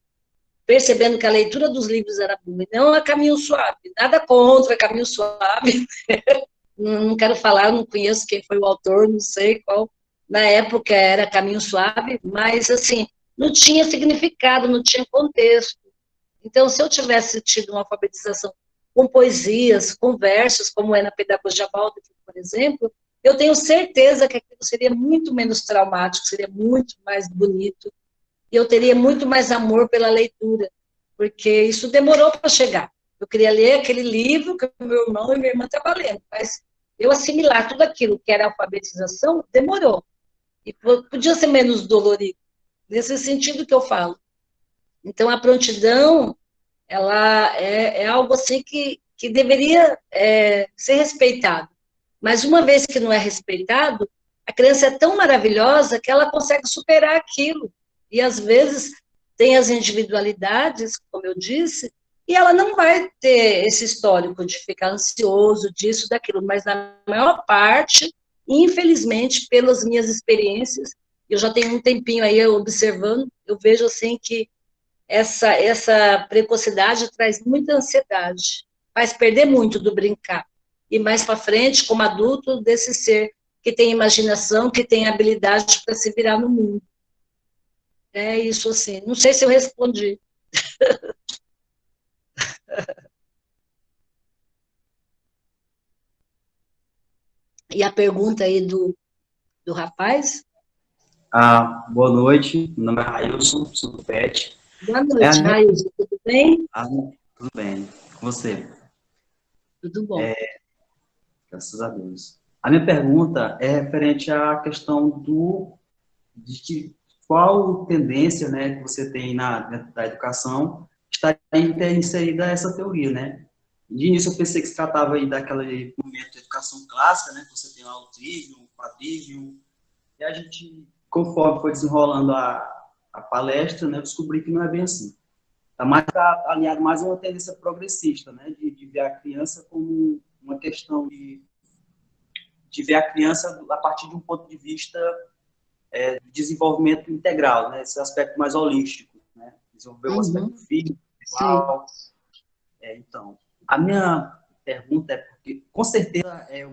percebendo que a leitura dos livros era boa, e não a Caminho Suave. Nada contra Caminho Suave, não quero falar, não conheço quem foi o autor, não sei qual. Na época era Caminho Suave, mas, assim, não tinha significado, não tinha contexto. Então, se eu tivesse tido uma alfabetização com poesias, com versos, como é na Pedagogia Waldorf, por exemplo, eu tenho certeza que aquilo seria muito menos traumático, seria muito mais bonito, e eu teria muito mais amor pela leitura, porque isso demorou para chegar. Eu queria ler aquele livro que o meu irmão e minha irmã estavam lendo, mas eu assimilar tudo aquilo que era alfabetização, demorou. E podia ser menos dolorido, nesse sentido que eu falo. Então, a prontidão, ela é algo assim que deveria ser respeitado. Mas uma vez que não é respeitado, a criança é tão maravilhosa que ela consegue superar aquilo. E às vezes tem as individualidades, como eu disse, e ela não vai ter esse histórico de ficar ansioso disso, daquilo, mas na maior parte, infelizmente, pelas minhas experiências, eu já tenho um tempinho aí observando, eu vejo assim que essa precocidade traz muita ansiedade, faz perder muito do brincar. E mais para frente, como adulto, desse ser que tem imaginação, que tem habilidade para se virar no mundo. É isso, assim. Não sei se eu respondi. E a pergunta aí do rapaz? Boa noite, meu nome é Railson, sou do PET. Boa noite, Railson, tudo bem? Tudo bem, com você? Tudo bom. Graças a Deus. A minha pergunta é referente à questão de qual tendência, né, que você tem dentro da educação está inserida essa teoria, né? De início eu pensei que se tratava aí daquele momento de educação clássica, né, que você tem lá o trivium, o quadrivium, e a gente, conforme foi desenrolando a palestra, né, eu descobri que não é bem assim. Está alinhado mais a uma tendência progressista, né, de ver a criança como uma questão de ver a criança a partir de um ponto de vista de desenvolvimento integral, né, esse aspecto mais holístico, né, desenvolver o aspecto físico, visual. Então, a minha pergunta é porque, com certeza, eu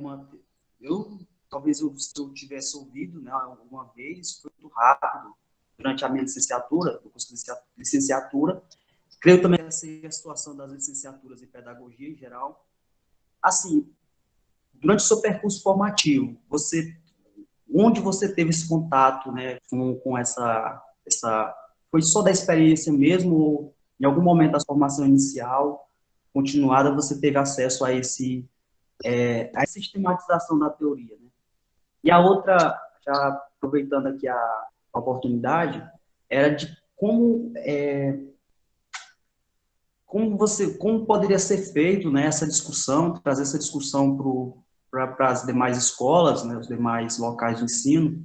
talvez se eu tivesse ouvido, né, alguma vez, foi muito rápido, durante a minha licenciatura, o curso de licenciatura. Creio também que essa é a situação das licenciaturas em pedagogia em geral. Assim, durante o seu percurso formativo, onde você teve esse contato, né, com essa, foi só da experiência mesmo, ou em algum momento da formação inicial, continuada, você teve acesso a a sistematização da teoria, né? E a outra, já aproveitando aqui a oportunidade, era de como poderia ser feito, né, essa discussão, trazer essa discussão para as demais escolas, né, os demais locais de ensino,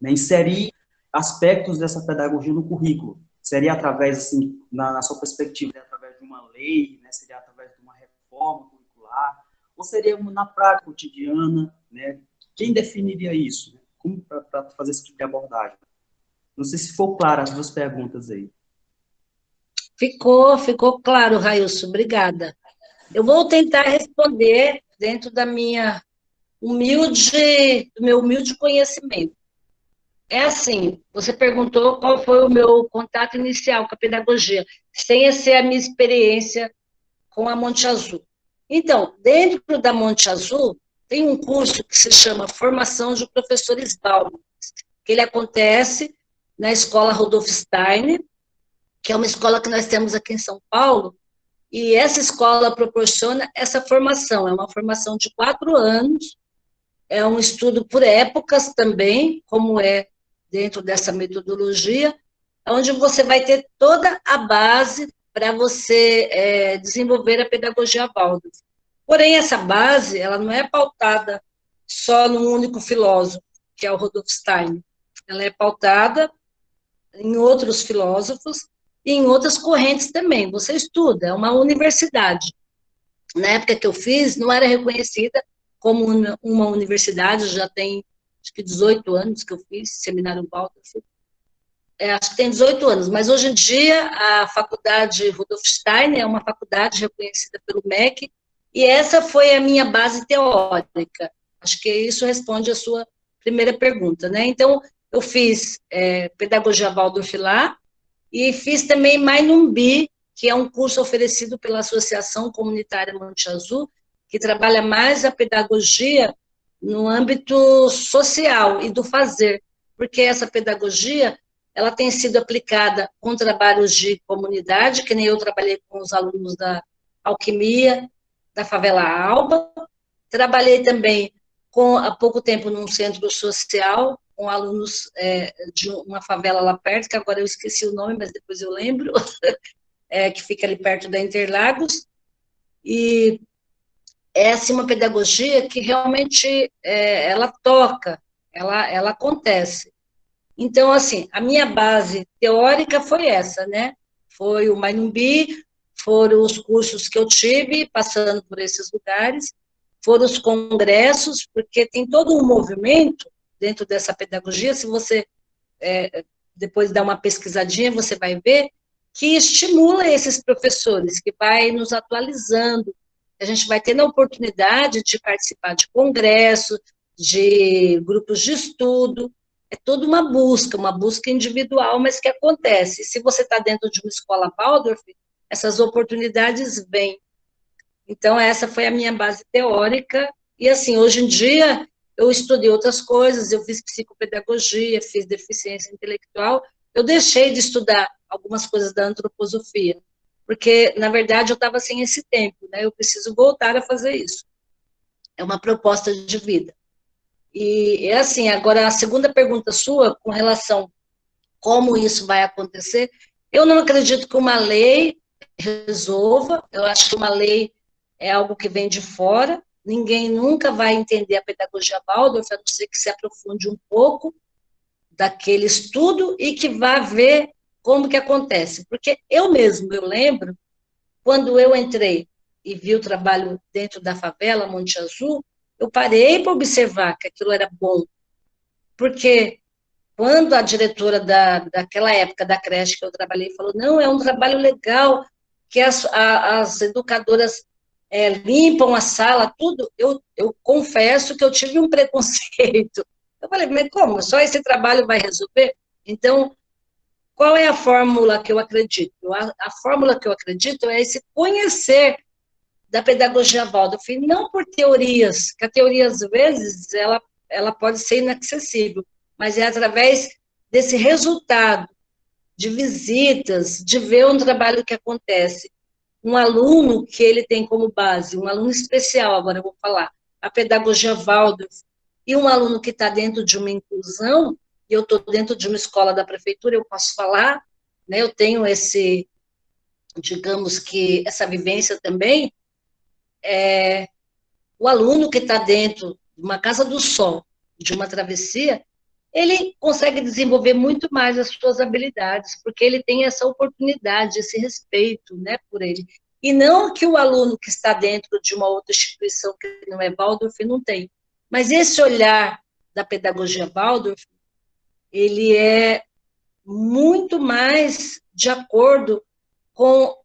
né, inserir aspectos dessa pedagogia no currículo. Seria através, assim, na sua perspectiva, através de uma lei, né, seria através de uma reforma curricular, ou seria na prática cotidiana, né? Quem definiria isso? Né? Como para fazer esse tipo de abordagem? Não sei se ficou claro as duas perguntas aí. Ficou claro, Railson, obrigada. Eu vou tentar responder dentro do meu humilde conhecimento. É assim, você perguntou qual foi o meu contato inicial com a pedagogia, sem ser a minha experiência com a Monte Azul. Então, dentro da Monte Azul, tem um curso que se chama Formação de Professores Bálticos, que ele acontece na Escola Rudolf Steiner, que é uma escola que nós temos aqui em São Paulo, e essa escola proporciona essa formação, é uma formação de 4 anos, é um estudo por épocas também, como é dentro dessa metodologia, onde você vai ter toda a base para você desenvolver a pedagogia Waldorf. Porém, essa base, ela não é pautada só num único filósofo, que é o Rudolf Steiner. Ela é pautada em outros filósofos e em outras correntes também. Você estuda, é uma universidade. Na época que eu fiz, não era reconhecida como uma universidade, já tem, acho que 18 anos que eu fiz, Seminário Waldorf. Acho que tem 18 anos, mas hoje em dia a faculdade Rudolf Steiner é uma faculdade reconhecida pelo MEC, e essa foi a minha base teórica. Acho que isso responde a sua primeira pergunta, né? Então, eu fiz Pedagogia Waldorf lá, e fiz também Mainumbi, que é um curso oferecido pela Associação Comunitária Monte Azul, que trabalha mais a pedagogia no âmbito social e do fazer, porque essa pedagogia ela tem sido aplicada com trabalhos de comunidade, que nem eu trabalhei com os alunos da Alquimia, da Favela Alba, trabalhei também há pouco tempo num centro social, com alunos de uma favela lá perto, que agora eu esqueci o nome, mas depois eu lembro, que fica ali perto da Interlagos, e é assim, uma pedagogia que realmente ela toca, ela acontece. Então, assim, a minha base teórica foi essa, né? Foi o Mainumbi, foram os cursos que eu tive, passando por esses lugares, foram os congressos, porque tem todo um movimento dentro dessa pedagogia, se você depois dar uma pesquisadinha, você vai ver que estimula esses professores, que vai nos atualizando, a gente vai tendo a oportunidade de participar de congresso, de grupos de estudo, é toda uma busca individual, mas que acontece. Se você está dentro de uma escola Waldorf, essas oportunidades vêm. Então, essa foi a minha base teórica, e assim, hoje em dia, eu estudei outras coisas, eu fiz psicopedagogia, fiz deficiência intelectual, eu deixei de estudar algumas coisas da antroposofia, porque, na verdade, eu estava sem esse tempo, né? Eu preciso voltar a fazer isso. É uma proposta de vida. E é assim, agora a segunda pergunta sua, com relação a como isso vai acontecer, eu não acredito que uma lei resolva, eu acho que uma lei é algo que vem de fora, ninguém nunca vai entender a pedagogia Waldorf, a não ser que se aprofunde um pouco daquele estudo e que vá ver como que acontece. Porque eu lembro, quando eu entrei e vi o trabalho dentro da favela Monte Azul, eu parei para observar que aquilo era bom, porque quando a diretora daquela época da creche que eu trabalhei falou, não, é um trabalho legal, que as educadoras limpam a sala, tudo, eu confesso que eu tive um preconceito. Eu falei, mas como? Só esse trabalho vai resolver? Então, qual é a fórmula que eu acredito? A fórmula que eu acredito é esse conhecer da pedagogia Waldorf, e não por teorias, que a teoria, às vezes, ela pode ser inacessível, mas é através desse resultado, de visitas, de ver um trabalho que acontece. Um aluno que ele tem como base, um aluno especial, agora eu vou falar, a pedagogia Waldorf, e um aluno que está dentro de uma inclusão, e eu estou dentro de uma escola da prefeitura, eu posso falar, né, eu tenho digamos que, essa vivência também, o aluno que está dentro de uma casa do sol, de uma travessia, ele consegue desenvolver muito mais as suas habilidades, porque ele tem essa oportunidade, esse respeito, né, por ele. E não que o aluno que está dentro de uma outra instituição que não é Waldorf não tem. Mas esse olhar da pedagogia Waldorf, ele é muito mais de acordo com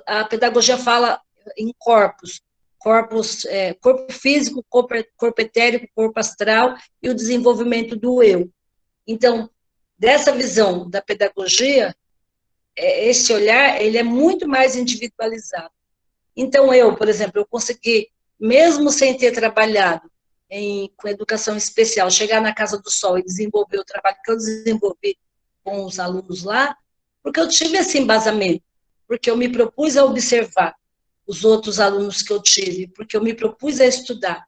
a pedagogia fala em corpos, corpo físico, corpo etérico, corpo astral e o desenvolvimento do eu. Então, dessa visão da pedagogia, esse olhar, ele é muito mais individualizado. Então, por exemplo, eu consegui, mesmo sem ter trabalhado com educação especial, chegar na Casa do Sol e desenvolver o trabalho que eu desenvolvi com os alunos lá, porque eu tive esse embasamento, porque eu me propus a observar os outros alunos que eu tive, porque eu me propus a estudar.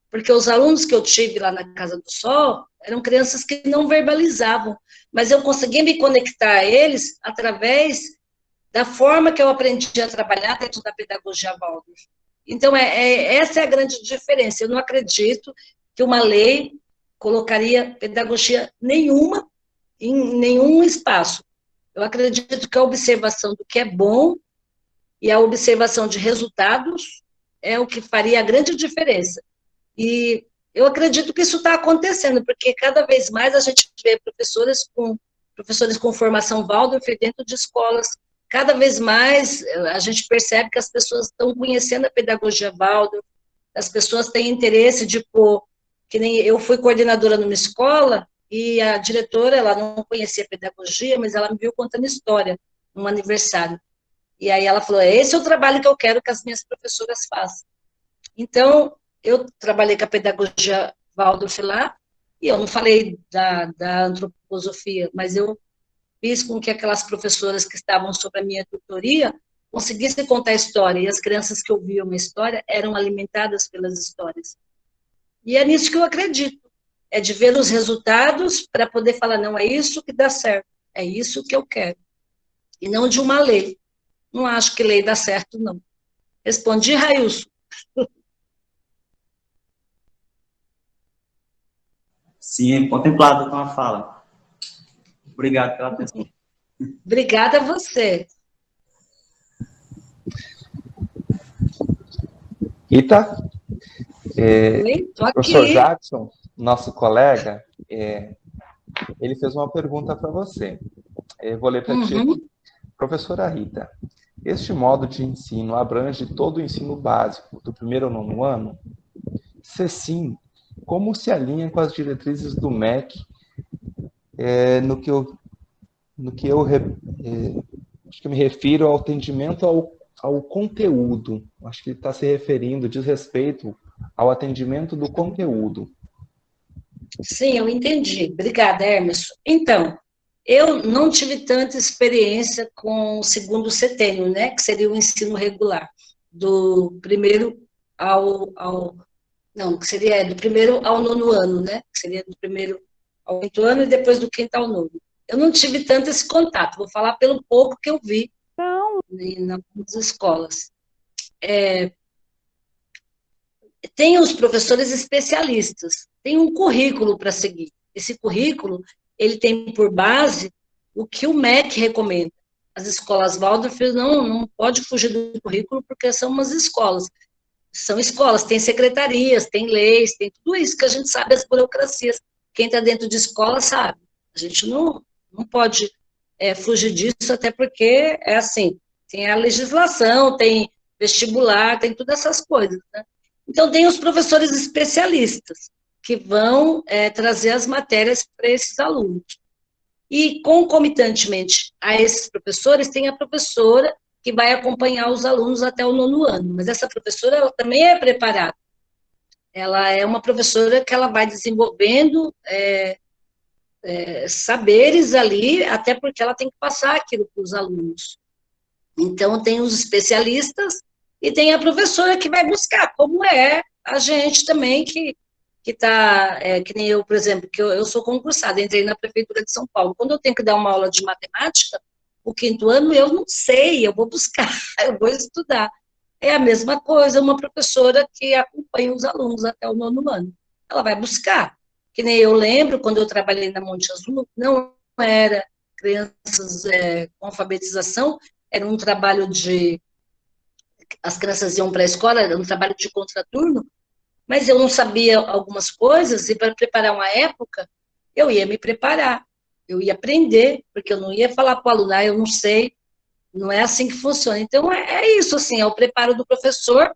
Porque os alunos que eu tive lá na Casa do Sol eram crianças que não verbalizavam, mas eu conseguia me conectar a eles através da forma que eu aprendi a trabalhar dentro da pedagogia Waldorf. Então, essa é a grande diferença. Eu não acredito que uma lei colocaria pedagogia nenhuma em nenhum espaço. Eu acredito que a observação do que é bom e a observação de resultados é o que faria a grande diferença. E eu acredito que isso está acontecendo, porque cada vez mais a gente vê professores com formação Waldorf dentro de escolas. Cada vez mais a gente percebe que as pessoas estão conhecendo a pedagogia Waldorf, as pessoas têm interesse de pôr, que nem eu fui coordenadora numa escola, e a diretora, ela não conhecia a pedagogia, mas ela me viu contando história num aniversário. E aí ela falou, esse é o trabalho que eu quero que as minhas professoras façam. Então, eu trabalhei com a pedagogia Waldorf lá, e eu não falei da antroposofia, mas eu fiz com que aquelas professoras que estavam sob a minha tutoria conseguissem contar a história, e as crianças que ouviam a história eram alimentadas pelas histórias. E é nisso que eu acredito, é de ver os resultados para poder falar, não, é isso que dá certo, é isso que eu quero, e não de uma lei. Não acho que lei dá certo, não. Respondi, Railson. Sim, contemplado com a fala. Obrigado pela atenção. Obrigada a você. Rita? Oi, tô aqui. Professor Jackson, nosso colega, ele fez uma pergunta para você. Eu vou ler para ti. Professora Rita, este modo de ensino abrange todo o ensino básico, do primeiro ao nono ano? Se sim, como se alinha com as diretrizes do MEC no que eu acho que me refiro ao atendimento ao conteúdo? Acho que ele está se referindo, diz respeito ao atendimento do conteúdo. Sim, eu entendi. Obrigada, Hermes. Então, eu não tive tanta experiência com o segundo setênio, né, que seria o ensino regular, do primeiro não, que seria do primeiro ao nono ano, né, que seria do primeiro ao quinto ano e depois do quinto ao nono. Eu não tive tanto esse contato, vou falar pelo pouco que eu vi nas escolas. Tem os professores especialistas, tem um currículo para seguir. Esse currículo, ele tem por base o que o MEC recomenda. As escolas Waldorf não pode fugir do currículo, porque são umas escolas. São escolas, tem secretarias, tem leis, tem tudo isso que a gente sabe, as burocracias. Quem está dentro de escola sabe. A gente não pode fugir disso, até porque é assim, tem a legislação, tem vestibular, tem todas essas coisas, né? Então, tem os professores especialistas, que vão trazer as matérias para esses alunos. E, concomitantemente a esses professores, tem a professora que vai acompanhar os alunos até o 9º ano. Mas essa professora, ela também é preparada. Ela é uma professora que ela vai desenvolvendo saberes ali, até porque ela tem que passar aquilo para os alunos. Então, tem os especialistas e tem a professora que vai buscar, como é a gente também, que está, que nem eu, por exemplo, que eu sou concursada, entrei na Prefeitura de São Paulo. Quando eu tenho que dar uma aula de matemática, o 5º ano, eu não sei, eu vou buscar, eu vou estudar. É a mesma coisa, uma professora que acompanha os alunos até o 9º ano. Ela vai buscar. Que nem eu lembro, quando eu trabalhei na Monte Azul, não era crianças com alfabetização, era um trabalho de... As crianças iam para a escola, era um trabalho de contraturno, mas eu não sabia algumas coisas, e para preparar uma época, eu ia me preparar, eu ia aprender, porque eu não ia falar para o aluno, eu não sei, não é assim que funciona. Então, é isso, assim, é o preparo do professor,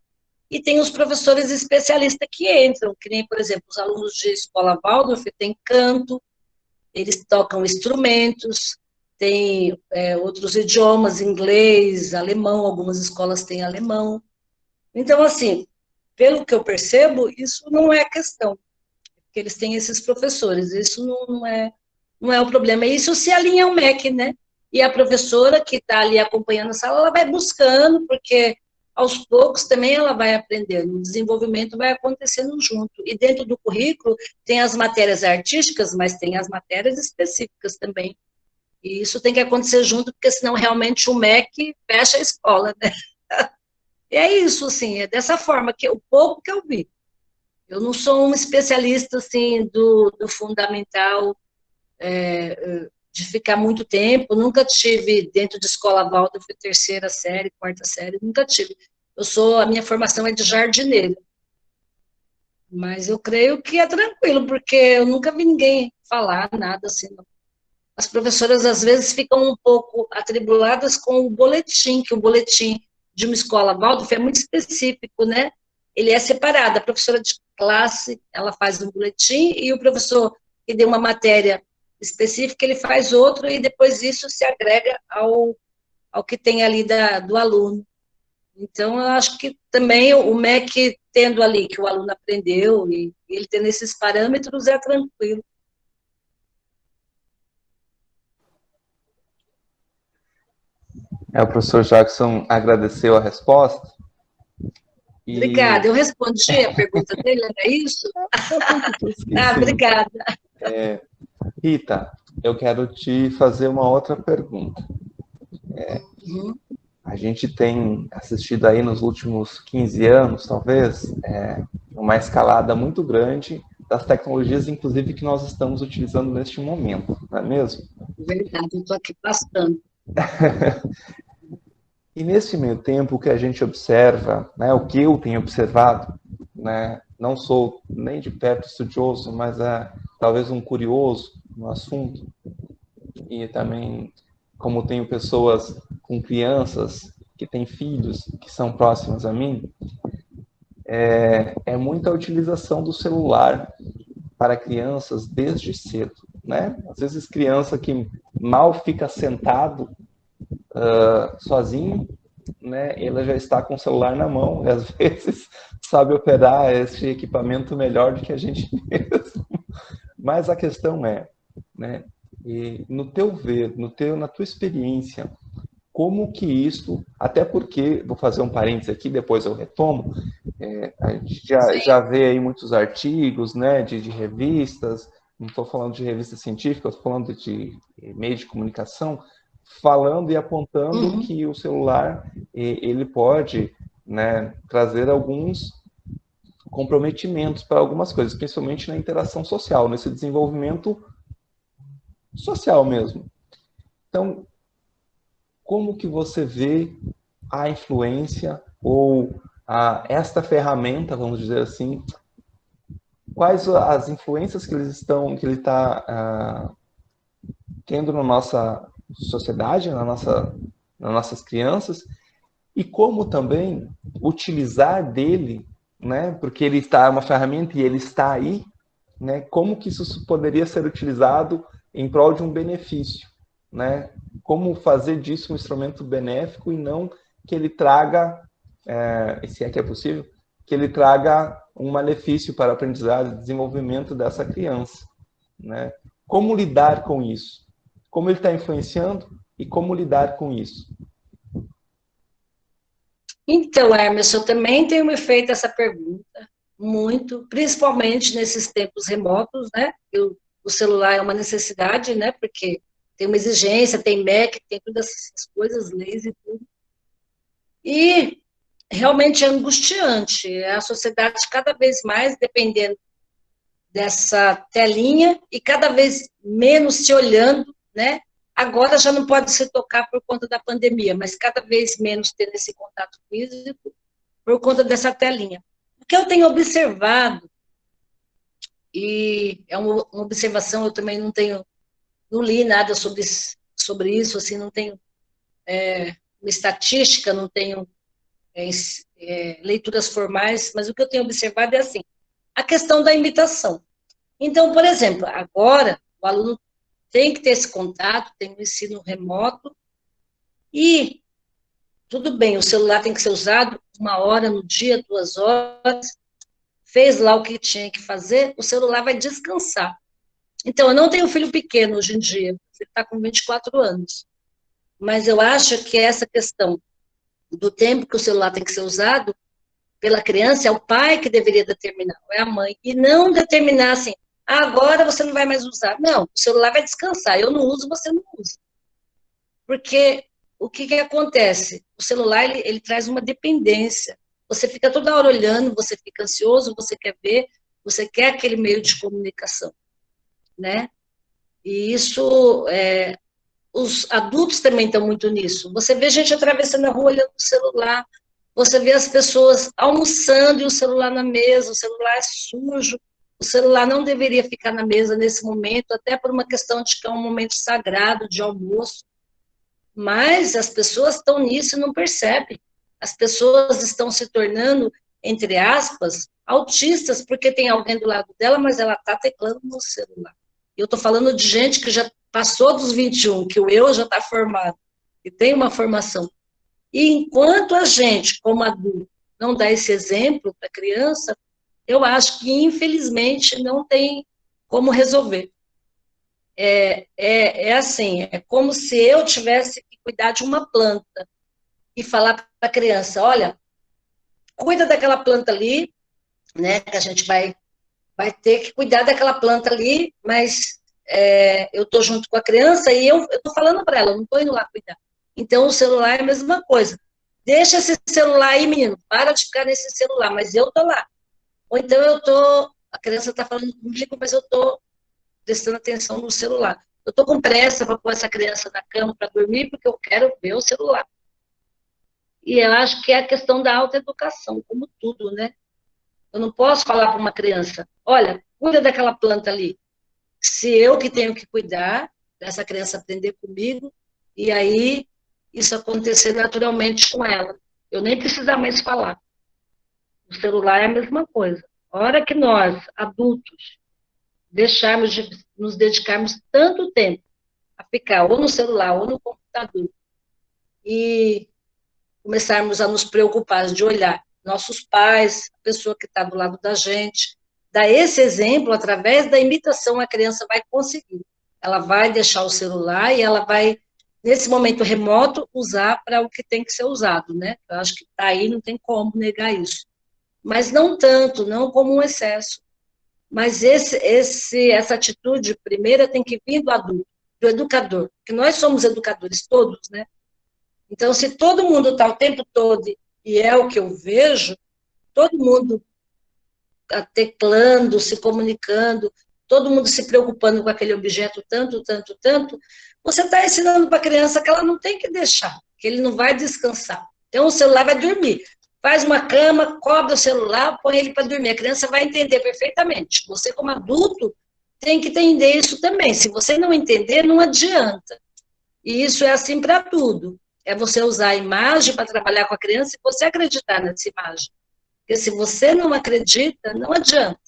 e tem os professores especialistas que entram, que nem, por exemplo, os alunos de escola Waldorf têm canto, eles tocam instrumentos, tem outros idiomas, inglês, alemão, algumas escolas têm alemão. Então, assim, pelo que eu percebo, isso não é questão, porque eles têm esses professores, isso não é o problema. Isso se alinha ao MEC, né? E a professora que está ali acompanhando a sala, ela vai buscando, porque aos poucos também ela vai aprendendo, o desenvolvimento vai acontecendo junto. E dentro do currículo tem as matérias artísticas, mas tem as matérias específicas também. E isso tem que acontecer junto, porque senão realmente o MEC fecha a escola, né? E é isso, assim, é dessa forma, que o pouco que eu vi. Eu não sou uma especialista, assim, do fundamental, de ficar muito tempo, nunca tive dentro de escola Waldorf, 3ª série, 4ª série, nunca tive. A minha formação é de jardineira. Mas eu creio que é tranquilo, porque eu nunca vi ninguém falar nada assim, não. As professoras, às vezes, ficam um pouco atribuladas com o boletim, que o boletim de uma escola Waldorf é muito específico, né? Ele é separado, a professora de classe, ela faz um boletim, e o professor que deu uma matéria específica, ele faz outro, e depois isso se agrega ao que tem ali do aluno. Então, eu acho que também o MEC, tendo ali que o aluno aprendeu, e ele tendo esses parâmetros, é tranquilo. O professor Jackson agradeceu a resposta. Obrigada, eu respondi a pergunta dele, era isso? Obrigada. Rita, eu quero te fazer uma outra pergunta. A gente tem assistido aí nos últimos 15 anos, talvez, uma escalada muito grande das tecnologias, inclusive, que nós estamos utilizando neste momento, não é mesmo? Verdade, eu estou aqui passando. E nesse meio tempo, o que a gente observa, né, o que eu tenho observado, né, não sou nem de perto estudioso, mas talvez um curioso no assunto, e também, como tenho pessoas com crianças que têm filhos que são próximas a mim, é muita utilização do celular para crianças desde cedo, né? Às vezes criança que mal fica sentado sozinho, né? Ela já está com o celular na mão e às vezes sabe operar esse equipamento melhor do que a gente mesmo. Mas a questão né? E no teu ver, na tua experiência, como que isso, até porque, vou fazer um parênteses aqui, depois eu retomo, a gente já vê aí muitos artigos, né, de revistas, não estou falando de revista científica, estou falando de meio de comunicação, falando e apontando que o celular, ele pode, né, trazer alguns comprometimentos para algumas coisas, principalmente na interação social, nesse desenvolvimento social mesmo. Então, como que você vê a influência ou esta ferramenta, vamos dizer assim, quais as influências que ele está tendo na nossa sociedade, nas nossas crianças, e como também utilizar dele, né, porque ele está uma ferramenta e ele está aí, né, como que isso poderia ser utilizado em prol de um benefício, né? Como fazer disso um instrumento benéfico e não que ele traga, se é que é possível, que ele traga um malefício para a aprendizagem e desenvolvimento dessa criança, né? Como lidar com isso? Como ele está influenciando e como lidar com isso? Então, Emerson, eu também tenho me feito essa pergunta, muito, principalmente nesses tempos remotos, né? O celular é uma necessidade, né? Porque tem uma exigência, tem MEC, tem todas essas coisas, leis e tudo. E realmente é angustiante. A sociedade cada vez mais dependendo dessa telinha e cada vez menos se olhando, né? Agora já não pode se tocar por conta da pandemia, mas cada vez menos tendo esse contato físico por conta dessa telinha. O que eu tenho observado, e é uma observação, eu também não li nada sobre isso, assim, não tenho uma estatística, não tenho leituras formais, mas o que eu tenho observado é assim, a questão da imitação. Então, por exemplo, agora o aluno tem que ter esse contato, tem o ensino remoto, e tudo bem, o celular tem que ser usado 1 hora no dia, 2 horas, fez lá o que tinha que fazer, o celular vai descansar. Então, eu não tenho filho pequeno hoje em dia, ele está com 24 anos, mas eu acho que essa questão do tempo que o celular tem que ser usado pela criança, é o pai que deveria determinar, ou é a mãe, e não determinar assim, agora você não vai mais usar. Não, o celular vai descansar, eu não uso, você não usa. Porque o que acontece? O celular, ele traz uma dependência. Você fica toda hora olhando, você fica ansioso, você quer ver, você quer aquele meio de comunicação, né? E isso, os adultos também estão muito nisso. Você vê gente atravessando a rua olhando o celular, você vê as pessoas almoçando e o celular na mesa, o celular é sujo, o celular não deveria ficar na mesa nesse momento, até por uma questão de que é um momento sagrado de almoço, mas as pessoas estão nisso e não percebem. As pessoas estão se tornando, entre aspas, autistas, porque tem alguém do lado dela, mas ela está teclando no celular. Eu estou falando de gente que já passou dos 21, que o eu já está formado, que tem uma formação. E enquanto a gente, como adulto, não dá esse exemplo para a criança, eu acho que, infelizmente, não tem como resolver. É assim, é como se eu tivesse que cuidar de uma planta e falar para a criança, olha, cuida daquela planta ali, né, que a gente vai ter que cuidar daquela planta ali, mas eu estou junto com a criança e eu estou falando para ela, eu não estou indo lá cuidar. Então, o celular é a mesma coisa. Deixa esse celular aí, menino, para de ficar nesse celular, mas eu estou lá. Ou então a criança está falando comigo, mas eu estou prestando atenção no celular. Eu estou com pressa para pôr essa criança na cama para dormir, porque eu quero ver o celular. E eu acho que é a questão da autoeducação, como tudo, né? Eu não posso falar para uma criança, olha, cuida daquela planta ali. Se eu que tenho que cuidar, dessa criança aprender comigo, e aí isso acontecer naturalmente com ela. Eu nem precisar mais falar. O celular é a mesma coisa. A hora que nós, adultos, deixarmos de nos dedicarmos tanto tempo a ficar ou no celular ou no computador e começarmos a nos preocupar de olhar nossos pais, a pessoa que está do lado da gente, dar esse exemplo, através da imitação, a criança vai conseguir. Ela vai deixar o celular e ela vai, nesse momento remoto, usar para o que tem que ser usado, né? Eu acho que está aí, não tem como negar isso. Mas não tanto, não como um excesso. Mas essa atitude primeira tem que vir do adulto, do educador, porque nós somos educadores todos, né? Então, se todo mundo está o tempo todo, e é o que eu vejo, todo mundo teclando, se comunicando, todo mundo se preocupando com aquele objeto tanto, você está ensinando para a criança que ela não tem que deixar, que ele não vai descansar. Então, o celular vai dormir. Faz uma cama, cobre o celular, põe ele para dormir. A criança vai entender perfeitamente. Você, como adulto, tem que entender isso também. Se você não entender, não adianta. E isso é assim para tudo. é você usar a imagem para trabalhar com a criança e você acreditar nessa imagem. Porque se você não acredita, não adianta.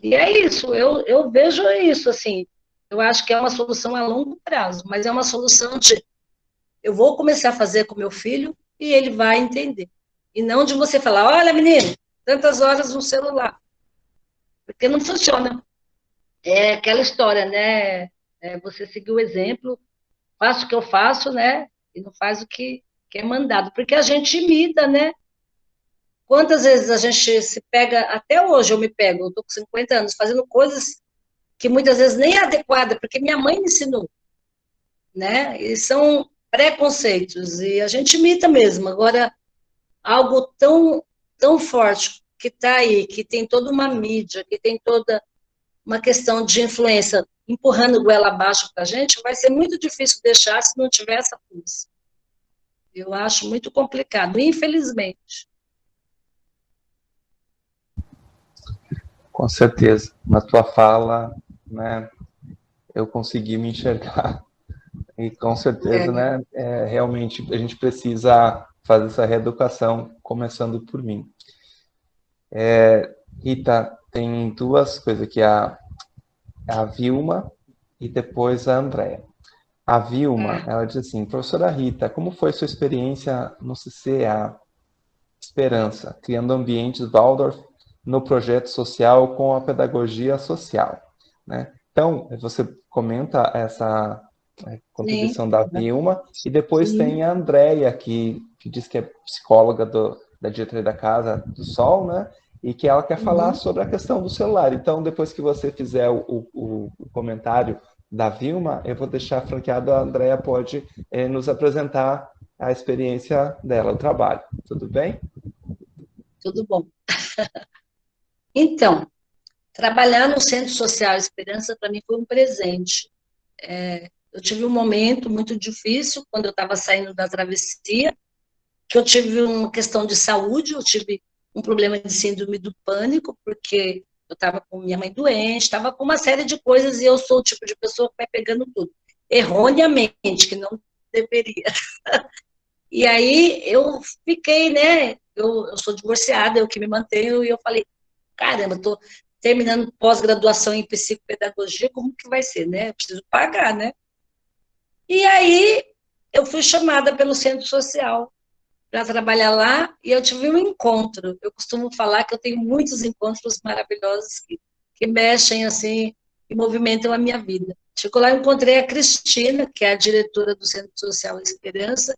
E é isso, eu vejo isso, assim, eu acho que é uma solução a longo prazo, mas é uma solução de, eu vou começar a fazer com meu filho e ele vai entender. E não de você falar, olha, menino, tantas horas no celular. Porque não funciona. É aquela história, né? É você seguir o exemplo, faço o que eu faço, né? E não faz o que é mandado. Porque a gente imita, né? Quantas vezes a gente se pega, até hoje eu me pego, eu estou com 50 anos, fazendo coisas que muitas vezes nem é adequada, porque minha mãe me ensinou, né? E são preconceitos, e a gente imita mesmo. Agora, algo tão forte que está aí, que tem toda uma mídia, que tem toda uma questão de influência empurrando goela abaixo para a gente, vai ser muito difícil deixar se não tiver essa força. Eu acho muito complicado, infelizmente. Com certeza. Na tua fala, né, eu consegui me enxergar. E com certeza, né, realmente a gente precisa fazer essa reeducação, começando por mim. Rita, tem duas coisas aqui, a Vilma e depois a Andréia. A Vilma, ela diz assim, professora Rita, como foi sua experiência no CCA Esperança, criando ambientes Waldorf no projeto social com a pedagogia social, né? Então, você comenta essa contribuição da Vilma, e depois tem a Andréia, que diz que é psicóloga da diretoria da Casa do Sol, né? E que ela quer falar sobre a questão do celular. Então, depois que você fizer o comentário da Vilma, eu vou deixar franqueado, a Andréia pode nos apresentar a experiência dela, o trabalho. Tudo bem? Tudo bom. Então, trabalhar no Centro Social Esperança, para mim, foi um presente. Eu tive um momento muito difícil, quando eu estava saindo da travessia, que eu tive uma questão de saúde, eu tive um problema de síndrome do pânico, porque eu estava com minha mãe doente, estava com uma série de coisas, e eu sou o tipo de pessoa que vai pegando tudo, erroneamente, que não deveria. E aí eu fiquei, né, eu sou divorciada, eu que me mantenho, e eu falei, caramba, estou terminando pós-graduação em psicopedagogia, como que vai ser, né? Eu preciso pagar, né? E aí eu fui chamada pelo Centro Social para trabalhar lá, e eu tive um encontro. Eu costumo falar que eu tenho muitos encontros maravilhosos que mexem, assim, e movimentam a minha vida. Chegou lá, eu encontrei a Cristina, que é a diretora do Centro Social Esperança,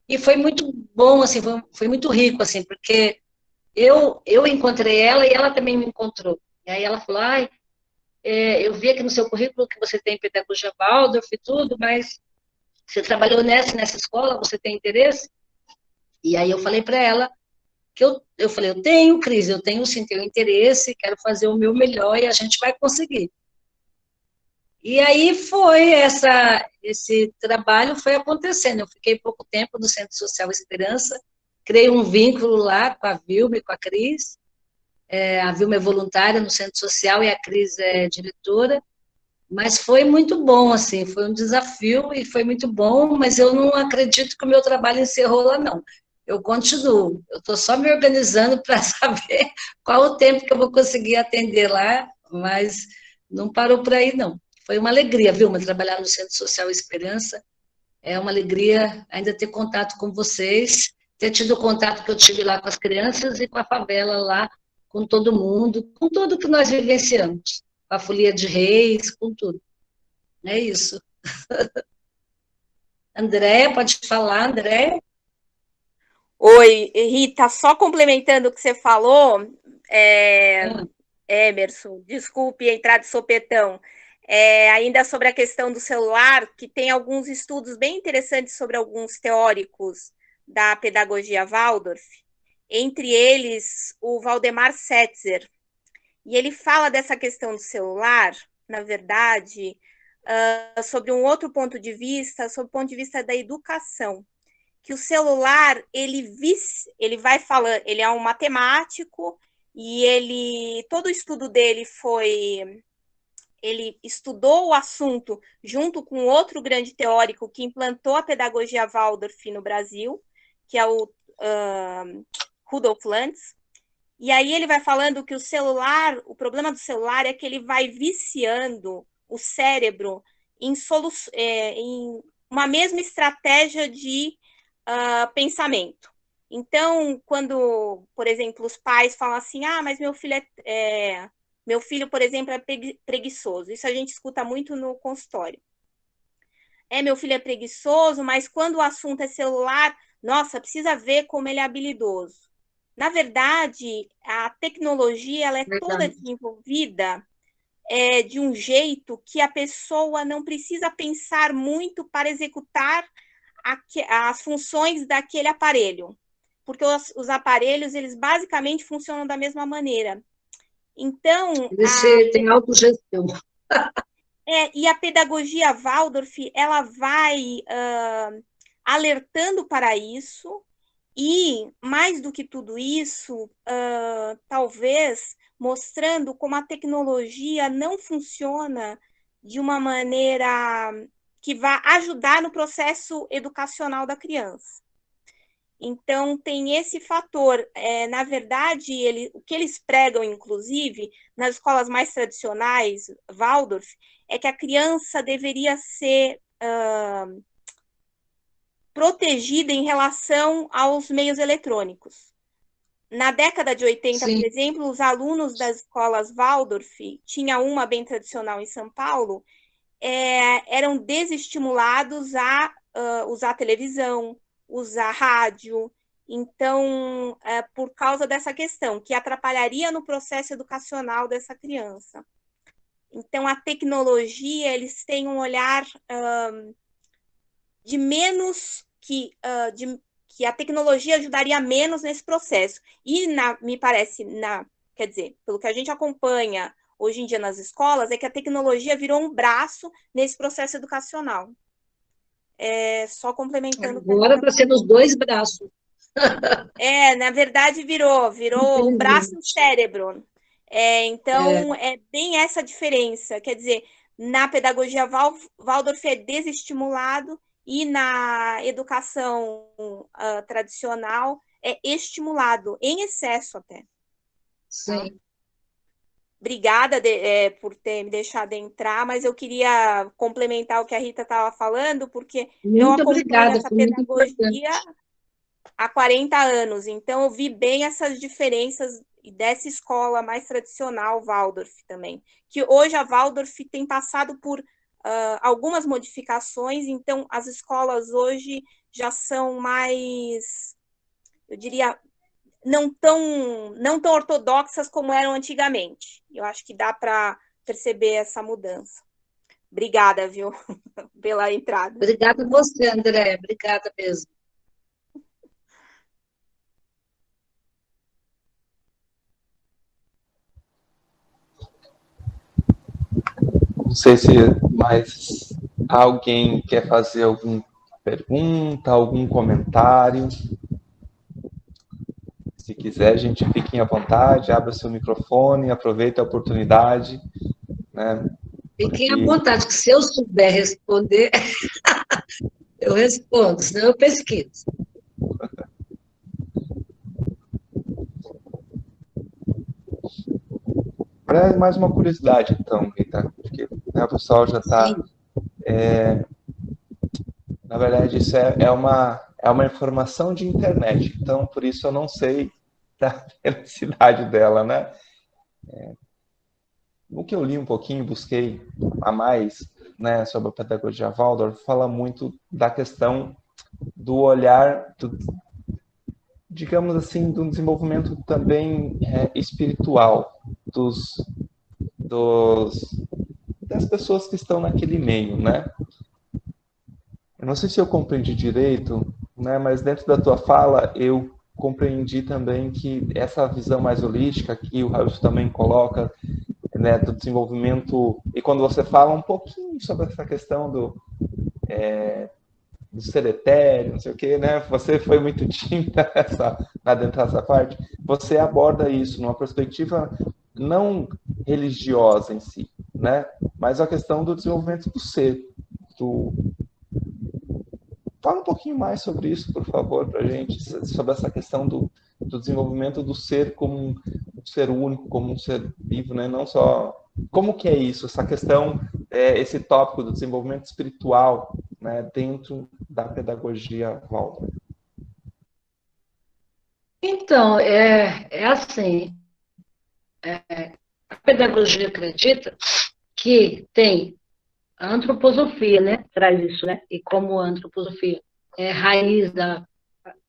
e foi muito bom, assim, foi muito rico, assim, porque eu encontrei ela e ela também me encontrou. E aí ela falou, eu vi aqui no seu currículo que você tem pedagogia Waldorf e tudo, mas você trabalhou nessa escola, você tem interesse? E aí eu falei para ela que eu falei, eu tenho, Cris, eu tenho sim, tenho interesse, quero fazer o meu melhor e a gente vai conseguir. E aí foi esse trabalho foi acontecendo. Eu fiquei pouco tempo no Centro Social Esperança, criei um vínculo lá com a Vilma e com a Cris. A Vilma é voluntária no Centro Social e a Cris é diretora. Mas foi muito bom, assim, foi um desafio e foi muito bom, mas eu não acredito que o meu trabalho encerrou lá, não. Eu continuo, eu estou só me organizando para saber qual o tempo que eu vou conseguir atender lá, mas não parou por aí, não. Foi uma alegria, viu, trabalhar no Centro Social Esperança, é uma alegria ainda ter contato com vocês, ter tido o contato que eu tive lá com as crianças e com a favela lá, com todo mundo, com tudo que nós vivenciamos, com a Folia de Reis, com tudo. É isso. André, pode falar, André? Oi, Rita, só complementando o que você falou, Emerson, desculpe entrar de sopetão, ainda sobre a questão do celular, que tem alguns estudos bem interessantes sobre alguns teóricos da pedagogia Waldorf, entre eles o Valdemar Setzer, e ele fala dessa questão do celular, na verdade, sobre um outro ponto de vista, sobre o ponto de vista da educação, que o celular, ele vai falando, ele é um matemático, e todo o estudo dele foi ele estudou o assunto junto com outro grande teórico que implantou a pedagogia Waldorf no Brasil, que é o Rudolf Lantz. E aí ele vai falando que o problema do celular é que ele vai viciando o cérebro em uma mesma estratégia de pensamento. Então, quando, por exemplo, os pais falam assim, mas meu filho, por exemplo, é preguiçoso. Isso a gente escuta muito no consultório. Meu filho é preguiçoso, mas quando o assunto é celular, nossa, precisa ver como ele é habilidoso. Na verdade, a tecnologia ela é toda desenvolvida de um jeito que a pessoa não precisa pensar muito para executar as funções daquele aparelho, porque os aparelhos, eles basicamente funcionam da mesma maneira. Então... Você tem autogestão. E a pedagogia Waldorf, ela vai alertando para isso, e, mais do que tudo isso, talvez mostrando como a tecnologia não funciona de uma maneira que vá ajudar no processo educacional da criança. Então, tem esse fator. Na verdade, o que eles pregam, inclusive, nas escolas mais tradicionais, Waldorf, é que a criança deveria ser protegida em relação aos meios eletrônicos. Na década de 80, Sim. Por exemplo, os alunos das escolas Waldorf, tinha uma bem tradicional em São Paulo, eram desestimulados a usar televisão, usar rádio. Então, por causa dessa questão, que atrapalharia no processo educacional dessa criança. Então, a tecnologia, eles têm um olhar de menos que a tecnologia ajudaria menos nesse processo. E, me parece, quer dizer, pelo que a gente acompanha hoje em dia nas escolas, é que a tecnologia virou um braço nesse processo educacional. Só complementando. Agora para ser nos dois braços. Na verdade, virou o braço e o cérebro. Então, é bem essa diferença. Quer dizer, na pedagogia Waldorf é desestimulado e na educação tradicional é estimulado, em excesso até. Sim. Tá? Obrigada por ter me deixado entrar, mas eu queria complementar o que a Rita estava falando, porque eu acompanho essa pedagogia há 40 anos, então eu vi bem essas diferenças dessa escola mais tradicional, Waldorf também, que hoje a Waldorf tem passado por algumas modificações, então as escolas hoje já são mais, eu diria, não tão ortodoxas como eram antigamente. Eu acho que dá para perceber essa mudança. Obrigada, viu, pela entrada. Obrigada a você, André. Obrigada mesmo. Não sei se mais alguém quer fazer alguma pergunta, algum comentário. Se quiser, gente, fiquem à vontade, abra seu microfone, aproveite a oportunidade. Né? Fiquem à vontade, que se eu souber responder, eu respondo, senão eu pesquiso. Mais uma curiosidade, então, Rita, porque o pessoal já está... na verdade, isso é uma informação de internet, então, por isso eu não sei da veracidade dela, né? O que eu li um pouquinho, busquei a mais, né, sobre a pedagogia Waldorf, fala muito da questão do olhar, digamos assim, do desenvolvimento também espiritual das pessoas que estão naquele meio, né? Eu não sei se eu compreendi direito, né, mas dentro da tua fala eu compreendi também que essa visão mais holística que o Raul também coloca, né, do desenvolvimento, e quando você fala um pouquinho sobre essa questão do ser etéreo, não sei o que, né, você foi muito tímida adentrar essa parte, você aborda isso numa perspectiva não religiosa em si, né, mas a questão do desenvolvimento do ser. Fala um pouquinho mais sobre isso, por favor, para a gente, sobre essa questão do desenvolvimento do ser como um ser único, como um ser vivo, né? Não só... Como que é isso, essa questão, esse tópico do desenvolvimento espiritual, né, dentro da pedagogia Waldorf? Então, assim, a pedagogia acredita que tem a antroposofia, né, traz isso, né, e como a antroposofia é raiz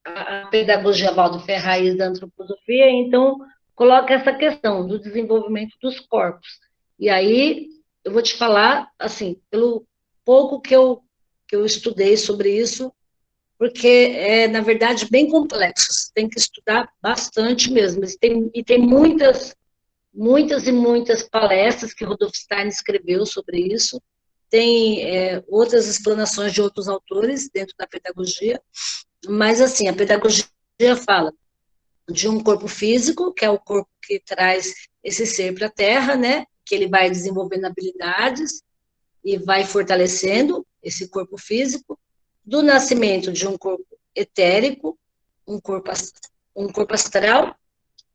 a pedagogia Waldorf é raiz da antroposofia, então coloca essa questão do desenvolvimento dos corpos. E aí eu vou te falar, assim, pelo pouco que eu estudei sobre isso, porque é, na verdade, bem complexo, você tem que estudar bastante mesmo, e tem muitas e muitas palestras que Rudolf Steiner escreveu sobre isso, tem outras explanações de outros autores dentro da pedagogia, mas assim, a pedagogia fala de um corpo físico, que é o corpo que traz esse ser para a Terra, né, que ele vai desenvolvendo habilidades e vai fortalecendo esse corpo físico, do nascimento de um corpo etérico, um corpo astral,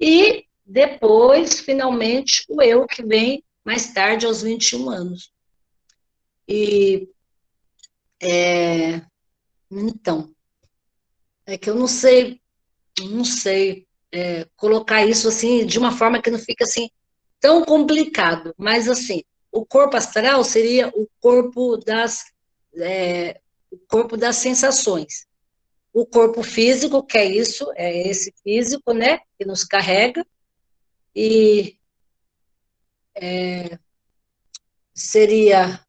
e depois, finalmente, o eu, que vem mais tarde, aos 21 anos. E, então, é que eu não sei colocar isso assim, de uma forma que não fica assim, tão complicado, mas assim, o corpo astral seria o corpo das sensações. O corpo físico, que é isso, é esse físico, né, que nos carrega, e seria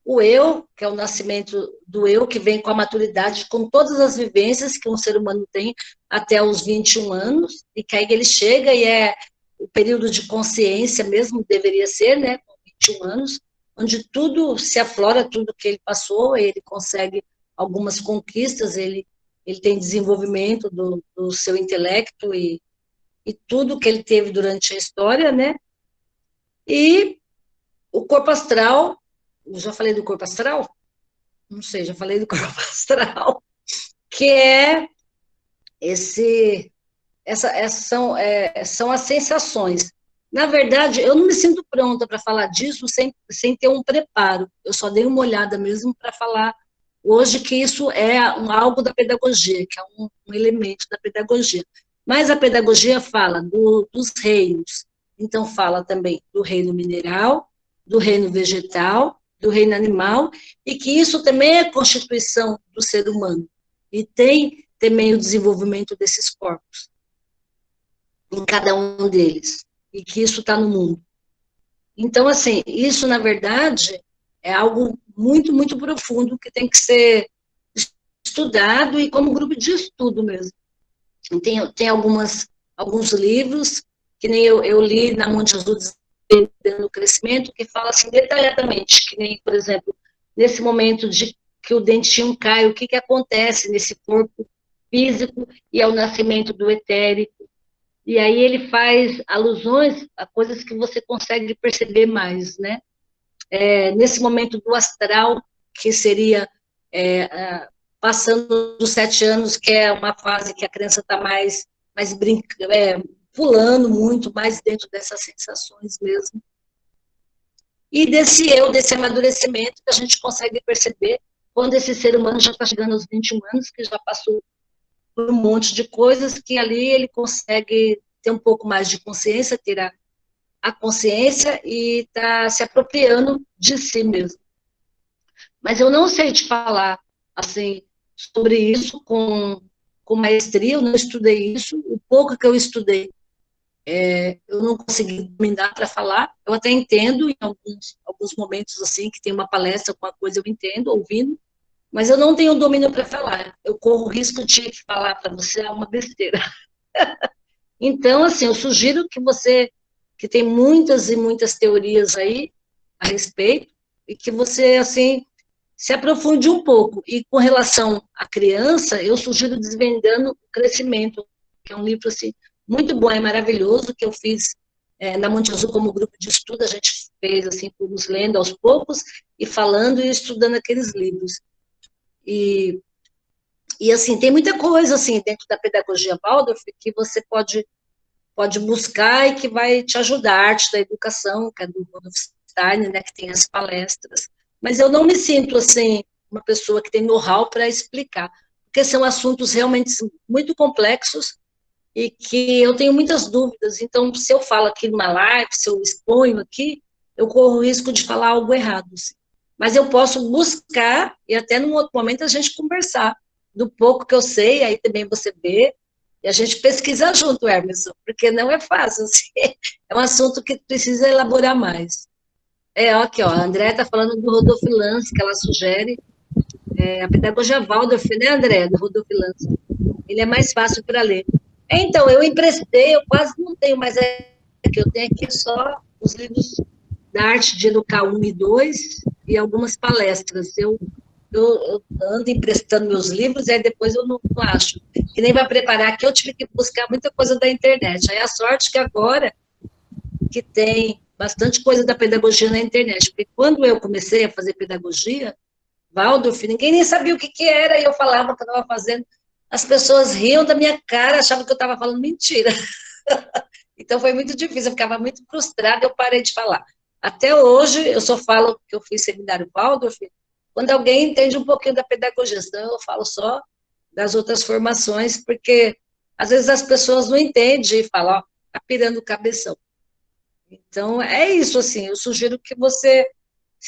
o eu, que é o nascimento do eu, que vem com a maturidade, com todas as vivências que um ser humano tem até os 21 anos, e que aí ele chega e é o período de consciência mesmo, deveria ser, né, com 21 anos, onde tudo se aflora, tudo que ele passou, ele consegue algumas conquistas, ele tem desenvolvimento do seu intelecto e tudo que ele teve durante a história, né, e o corpo astral, eu já falei do corpo astral? Não sei, já falei do corpo astral, que é são as sensações. Na verdade, eu não me sinto pronta para falar disso sem ter um preparo. Eu só dei uma olhada mesmo para falar hoje que isso é algo da pedagogia, que é um elemento da pedagogia. Mas a pedagogia fala dos reinos. Então, fala também do reino mineral, do reino vegetal, do reino animal, e que isso também é constituição do ser humano. E tem também o desenvolvimento desses corpos, em cada um deles, e que isso está no mundo. Então, assim, isso, na verdade, é algo muito, muito profundo, que tem que ser estudado, e como grupo de estudo mesmo. Tem alguns livros, que nem eu li na Monte Azul, no crescimento, que fala assim detalhadamente, que nem, por exemplo, nesse momento de que o dentinho cai, o que acontece nesse corpo físico e ao nascimento do etérico. E aí ele faz alusões a coisas que você consegue perceber mais, né? Nesse momento do astral, que seria passando dos 7 anos, que é uma fase que a criança está mais pulando muito, mais dentro dessas sensações mesmo. E desse amadurecimento que a gente consegue perceber quando esse ser humano já está chegando aos 21 anos, que já passou por um monte de coisas, que ali ele consegue ter um pouco mais de consciência, ter a consciência e está se apropriando de si mesmo. Mas eu não sei te falar assim sobre isso com maestria, eu não estudei isso, o pouco que eu estudei, eu não consegui dominar para falar, eu até entendo em alguns momentos assim, que tem uma palestra, alguma coisa eu entendo, ouvindo, mas eu não tenho domínio para falar, eu corro o risco de falar para você uma besteira. Então, assim, eu sugiro que você, que tem muitas e muitas teorias aí a respeito, e que você, assim, se aprofunde um pouco. E com relação à criança, eu sugiro Desvendando o Crescimento, que é um livro, assim, muito bom, é maravilhoso, que eu fiz na Monte Azul, como grupo de estudo, a gente fez assim, fomos lendo aos poucos e falando e estudando aqueles livros. E assim, tem muita coisa assim dentro da pedagogia Waldorf que você pode buscar e que vai te ajudar. A arte da educação, que é do Rudolf Steiner, né, que tem as palestras. Mas eu não me sinto assim uma pessoa que tem know-how para explicar, porque são assuntos realmente muito complexos e que eu tenho muitas dúvidas. Então, se eu falo aqui numa live, se eu exponho aqui, eu corro o risco de falar algo errado. Assim. Mas eu posso buscar e até num outro momento a gente conversar do pouco que eu sei, aí também você vê, e a gente pesquisa junto, Emerson, porque não é fácil, assim, é um assunto que precisa elaborar mais. Aqui, ó, a André está falando do Rodolph Lance, que ela sugere, a pedagogia Waldorf, né, André, do Rodolph Lance. Ele é mais fácil para ler. Então, eu emprestei, eu quase não tenho, mas que eu tenho aqui só os livros da Arte de Educar 1 e 2 e algumas palestras. Eu ando emprestando meus livros e aí depois eu não acho. Que nem para preparar aqui, eu tive que buscar muita coisa da internet. Aí a sorte que agora que tem bastante coisa da pedagogia na internet, porque quando eu comecei a fazer pedagogia, Waldorf, ninguém nem sabia o que era, e eu falava que eu estava fazendo, as pessoas riam da minha cara, achavam que eu estava falando mentira. Então foi muito difícil, eu ficava muito frustrada, eu parei de falar. Até hoje, eu só falo que eu fiz seminário Waldorf, quando alguém entende um pouquinho da pedagogia, senão eu falo só das outras formações, porque às vezes as pessoas não entendem e falam, ó, tá pirando o cabeção. Então, é isso, assim, eu sugiro que você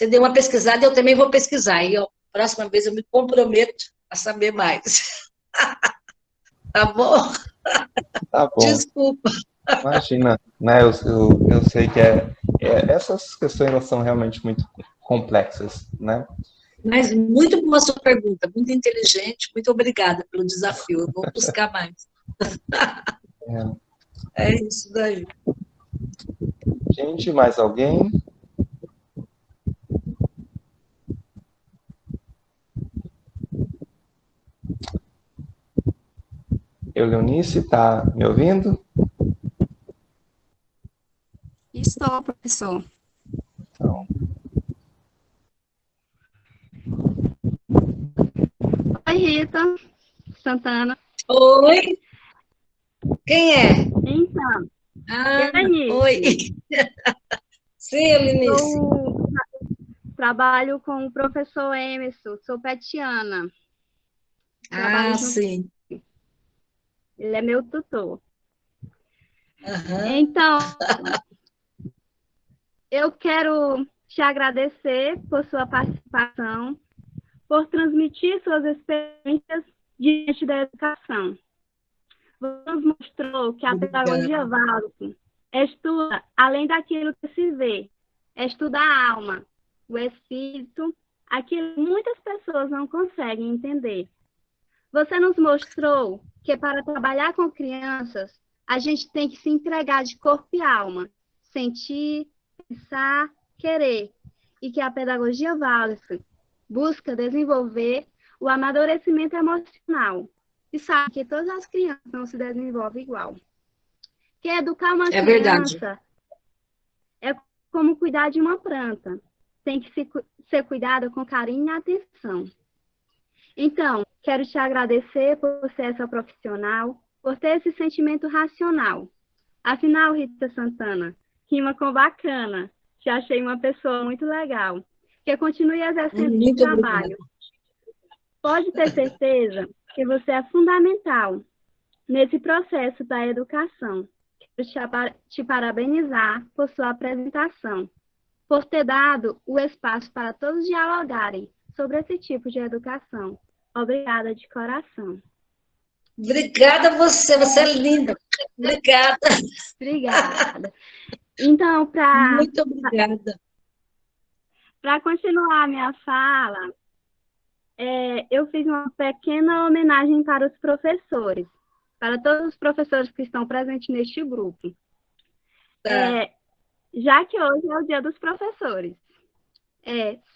dê uma pesquisada, eu também vou pesquisar, e ó, próxima vez eu me comprometo a saber mais. Tá bom? Tá bom. Desculpa. Imagina, né? Eu sei que essas questões elas são realmente muito complexas, né? Mas muito boa a sua pergunta, muito inteligente, muito obrigada pelo desafio, eu vou buscar mais. É isso daí. Gente, mais alguém? Leonice, tá me ouvindo? Estou, professor. Então. Oi, Rita Santana. Oi, quem é? Então, oi. Sim, Eunice. Eu trabalho com o professor Emerson, sou petiana. Sim. Ele é meu tutor. Uhum. Então, eu quero te agradecer por sua participação, por transmitir suas experiências diante da educação. Você nos mostrou que a pedagogia Waldorf estuda além daquilo que se vê, estuda a alma, o espírito, aquilo que muitas pessoas não conseguem entender. Você nos mostrou que para trabalhar com crianças, a gente tem que se entregar de corpo e alma, sentir, pensar, querer, e que a pedagogia Waldorf busca desenvolver o amadurecimento emocional. E sabe que todas as crianças não se desenvolvem igual. Que educar uma criança é como cuidar de uma planta. Tem que ser cuidada com carinho e atenção. Então, quero te agradecer por ser essa profissional, por ter esse sentimento racional. Afinal, Rita Santana, rima com bacana. Te achei uma pessoa muito legal. Que continue exercendo esse trabalho. Pode ter certeza que você é fundamental nesse processo da educação. Quero te parabenizar por sua apresentação, por ter dado o espaço para todos dialogarem sobre esse tipo de educação. Obrigada de coração. Obrigada a você é linda. Obrigada. Obrigada. Então, muito obrigada. Para continuar a minha fala, eu fiz uma pequena homenagem para os professores, para todos os professores que estão presentes neste grupo. Já que hoje é o Dia dos Professores.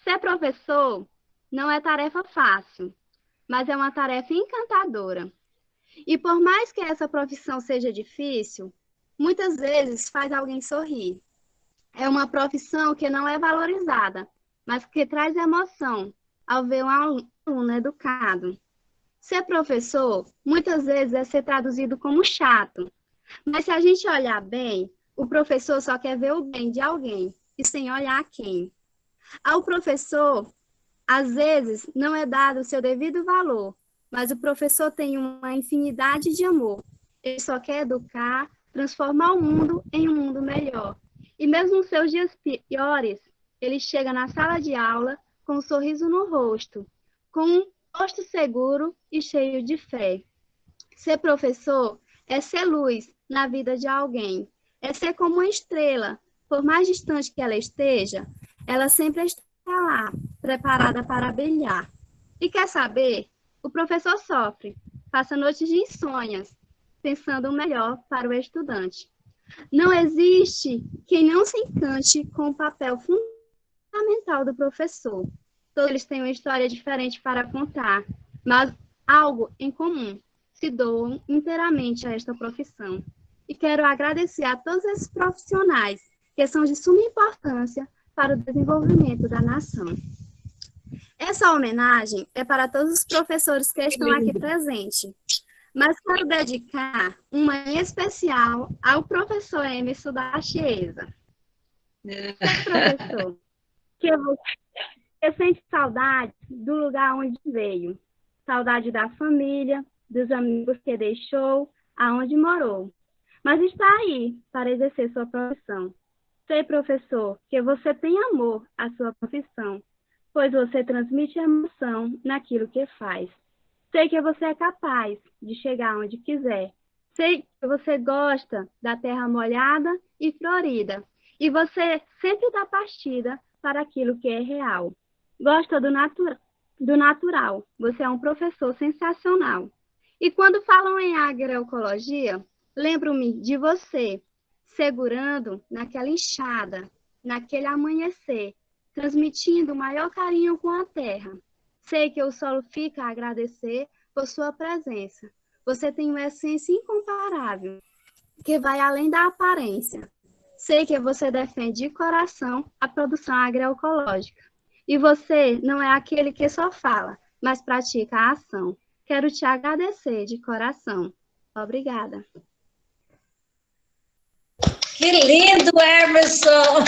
Ser professor não é tarefa fácil, mas é uma tarefa encantadora. E por mais que essa profissão seja difícil, muitas vezes faz alguém sorrir. É uma profissão que não é valorizada, mas que traz emoção ao ver um aluno educado. Ser professor, muitas vezes, é ser traduzido como chato. Mas se a gente olhar bem, o professor só quer ver o bem de alguém, e sem olhar a quem. Ao professor, às vezes, não é dado o seu devido valor, mas o professor tem uma infinidade de amor. Ele só quer educar, transformar o mundo em um mundo melhor. E mesmo nos seus dias piores, ele chega na sala de aula com um sorriso no rosto, com um rosto seguro e cheio de fé. Ser professor é ser luz na vida de alguém, é ser como uma estrela. Por mais distante que ela esteja, ela sempre está lá, preparada para brilhar. E quer saber? O professor sofre, passa noites de insônias, pensando o melhor para o estudante. Não existe quem não se encante com o papel fundamental do professor. Todos eles têm uma história diferente para contar, mas algo em comum. Se doam inteiramente a esta profissão. E quero agradecer a todos esses profissionais que são de suma importância para o desenvolvimento da nação. Essa homenagem é para todos os professores que estão aqui presentes, mas quero dedicar uma em especial ao professor Emerson da Chiesa. Professor, que você sente saudade do lugar onde veio, saudade da família, dos amigos que deixou, aonde morou, mas está aí para exercer sua profissão. Sei, professor, que você tem amor à sua profissão, pois você transmite emoção naquilo que faz. Sei que você é capaz de chegar onde quiser. Sei que você gosta da terra molhada e florida, e você sempre dá partida para aquilo que é real. Gosta do natural. Você é um professor sensacional. E quando falam em agroecologia, lembro-me de você, segurando naquela enxada, naquele amanhecer, transmitindo o maior carinho com a terra. Sei que o solo fica a agradecer por sua presença. Você tem uma essência incomparável, que vai além da aparência. Sei que você defende de coração a produção agroecológica. E você não é aquele que só fala, mas pratica a ação. Quero te agradecer de coração. Obrigada. Que lindo, Emerson!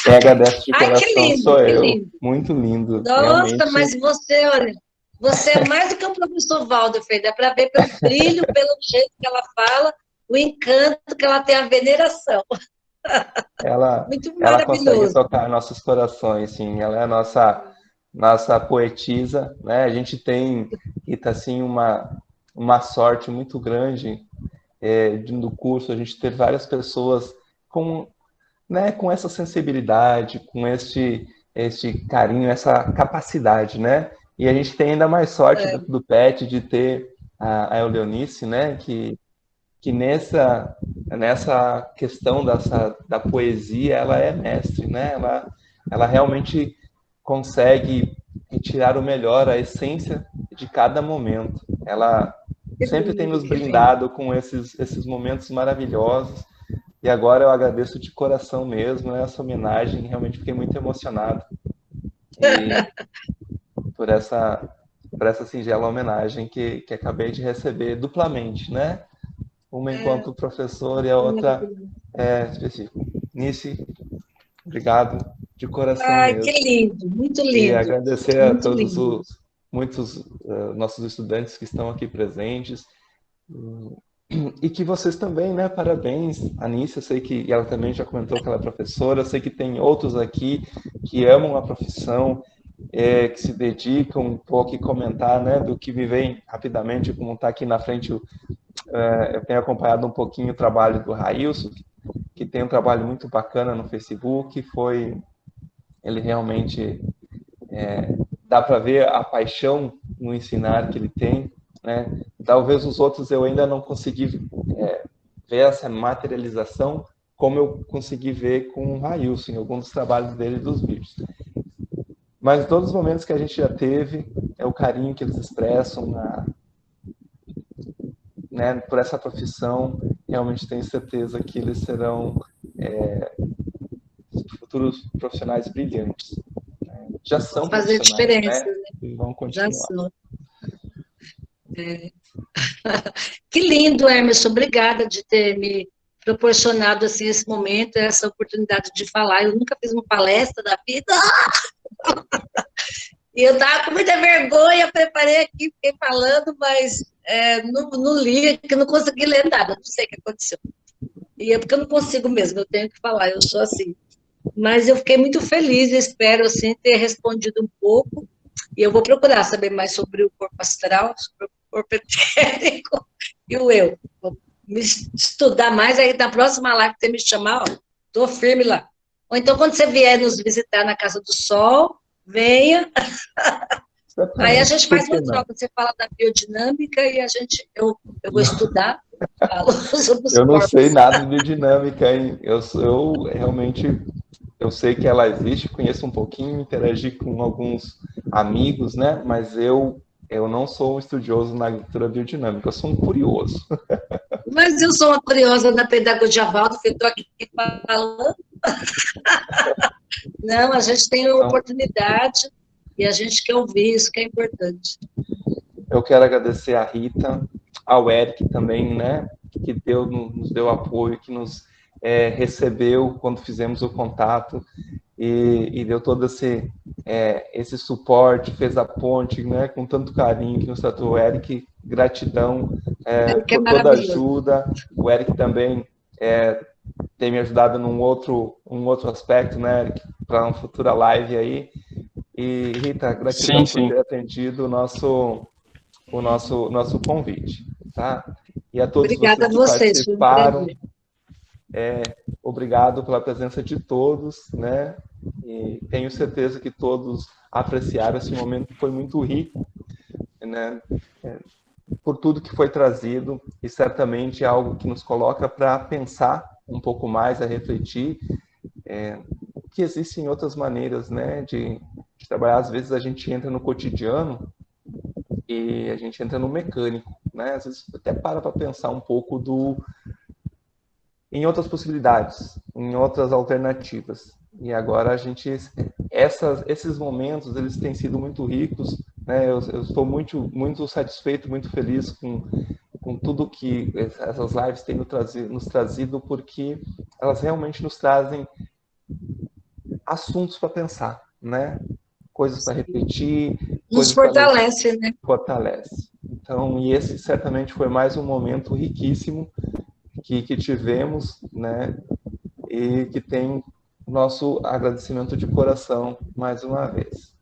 Quem agradece de Ai, coração que lindo, sou que eu. lindo. Muito lindo. Nossa, Realmente, mas você, olha, você é mais do que o professor Valdo, Fê. Dá para ver pelo brilho, pelo jeito que ela fala, o encanto que ela tem, a veneração. Muito ela consegue maravilhoso. tocar nossos corações, sim. Ela é a nossa poetisa, né? A gente tem, Rita, assim, uma sorte muito grande do curso, a gente ter várias pessoas com essa sensibilidade, com este carinho, essa capacidade, né? E a gente tem ainda mais sorte do PET de ter a Euleonice, né? Que nessa questão da poesia, ela é mestre, né? Ela realmente consegue retirar o melhor, a essência de cada momento. Ela sempre tem nos brindado com esses momentos maravilhosos. E agora eu agradeço de coração mesmo essa homenagem. Realmente fiquei muito emocionado por essa singela homenagem que acabei de receber duplamente, né? Uma enquanto professor e a outra específica. Nice, obrigado de coração mesmo. Que lindo, muito lindo. E agradecer a todos lindo. muitos nossos estudantes que estão aqui presentes. E que vocês também, né? Parabéns, Anice. Eu sei que ela também já comentou que ela é professora. Eu sei que tem outros aqui que amam a profissão, que se dedicam um pouco e comentar, né? Do que me vem rapidamente, como está aqui na frente. Eu tenho acompanhado um pouquinho o trabalho do Railson, que tem um trabalho muito bacana no Facebook. Ele realmente dá para ver a paixão no ensinar que ele tem, né? Talvez os outros eu ainda não consegui ver essa materialização como eu consegui ver com o Railson, em alguns dos trabalhos dele e dos vídeos. Mas em todos os momentos que a gente já teve, é o carinho que eles expressam por essa profissão, realmente tenho certeza que eles serão futuros profissionais brilhantes. Já são Fazer profissionais, diferença, né? né? E vão Já continuar. sou. Que lindo, Emerson. Obrigada de ter me proporcionado assim, esse momento, essa oportunidade de falar. Eu nunca fiz uma palestra da vida. E eu estava com muita vergonha, preparei aqui, fiquei falando, mas não li, que não consegui ler nada, não sei o que aconteceu. E é porque eu não consigo mesmo, eu tenho que falar, eu sou assim. Mas eu fiquei muito feliz, espero assim, ter respondido um pouco, e eu vou procurar saber mais sobre o corpo astral, sobre o corpo etérico e o eu. Vou me estudar mais, aí na próxima live que você me chamar, ó, estou firme lá. Ou então, quando você vier nos visitar na Casa do Sol, venha. Aí a gente faz uma troca, você fala da biodinâmica e eu vou estudar, falo sobre os Eu não corpos. sei nada de biodinâmica, hein? Eu realmente, eu sei que ela existe, conheço um pouquinho, interagi com alguns amigos, né? Mas eu não sou um estudioso na agricultura biodinâmica, eu sou um curioso. Mas eu sou uma curiosa da pedagogia Valdo, que eu estou aqui falando. Não, a gente tem uma oportunidade e a gente quer ouvir, isso que é importante. Eu quero agradecer a Rita, ao Eric também, né? Que nos deu apoio, que nos recebeu quando fizemos o contato e deu todo esse suporte, fez a ponte, né? Com tanto carinho que nos tratou. O Eric, gratidão por toda a ajuda. O Eric também tem me ajudado num outro aspecto, né, Eric, para uma futura live aí. E Rita, gratidão por ter atendido o nosso convite, tá? E a todos Obrigada vocês que participaram, foi um obrigado pela presença de todos, né? E tenho certeza que todos apreciaram esse momento, que foi muito rico, né? Por tudo que foi trazido, e certamente é algo que nos coloca para pensar um pouco mais, a refletir, que existem outras maneiras, né, de trabalhar. Às vezes a gente entra no cotidiano e a gente entra no mecânico, né? Às vezes até para pensar um pouco em outras possibilidades, em outras alternativas. E agora esses momentos, eles têm sido muito ricos, né? Eu estou muito satisfeito, muito feliz com tudo que essas lives têm nos trazido, porque elas realmente nos trazem assuntos para pensar, né? Coisas para refletir, nos fortalece, né? Fortalece. Então, e esse certamente foi mais um momento riquíssimo que tivemos, né? E que tem nosso agradecimento de coração mais uma vez.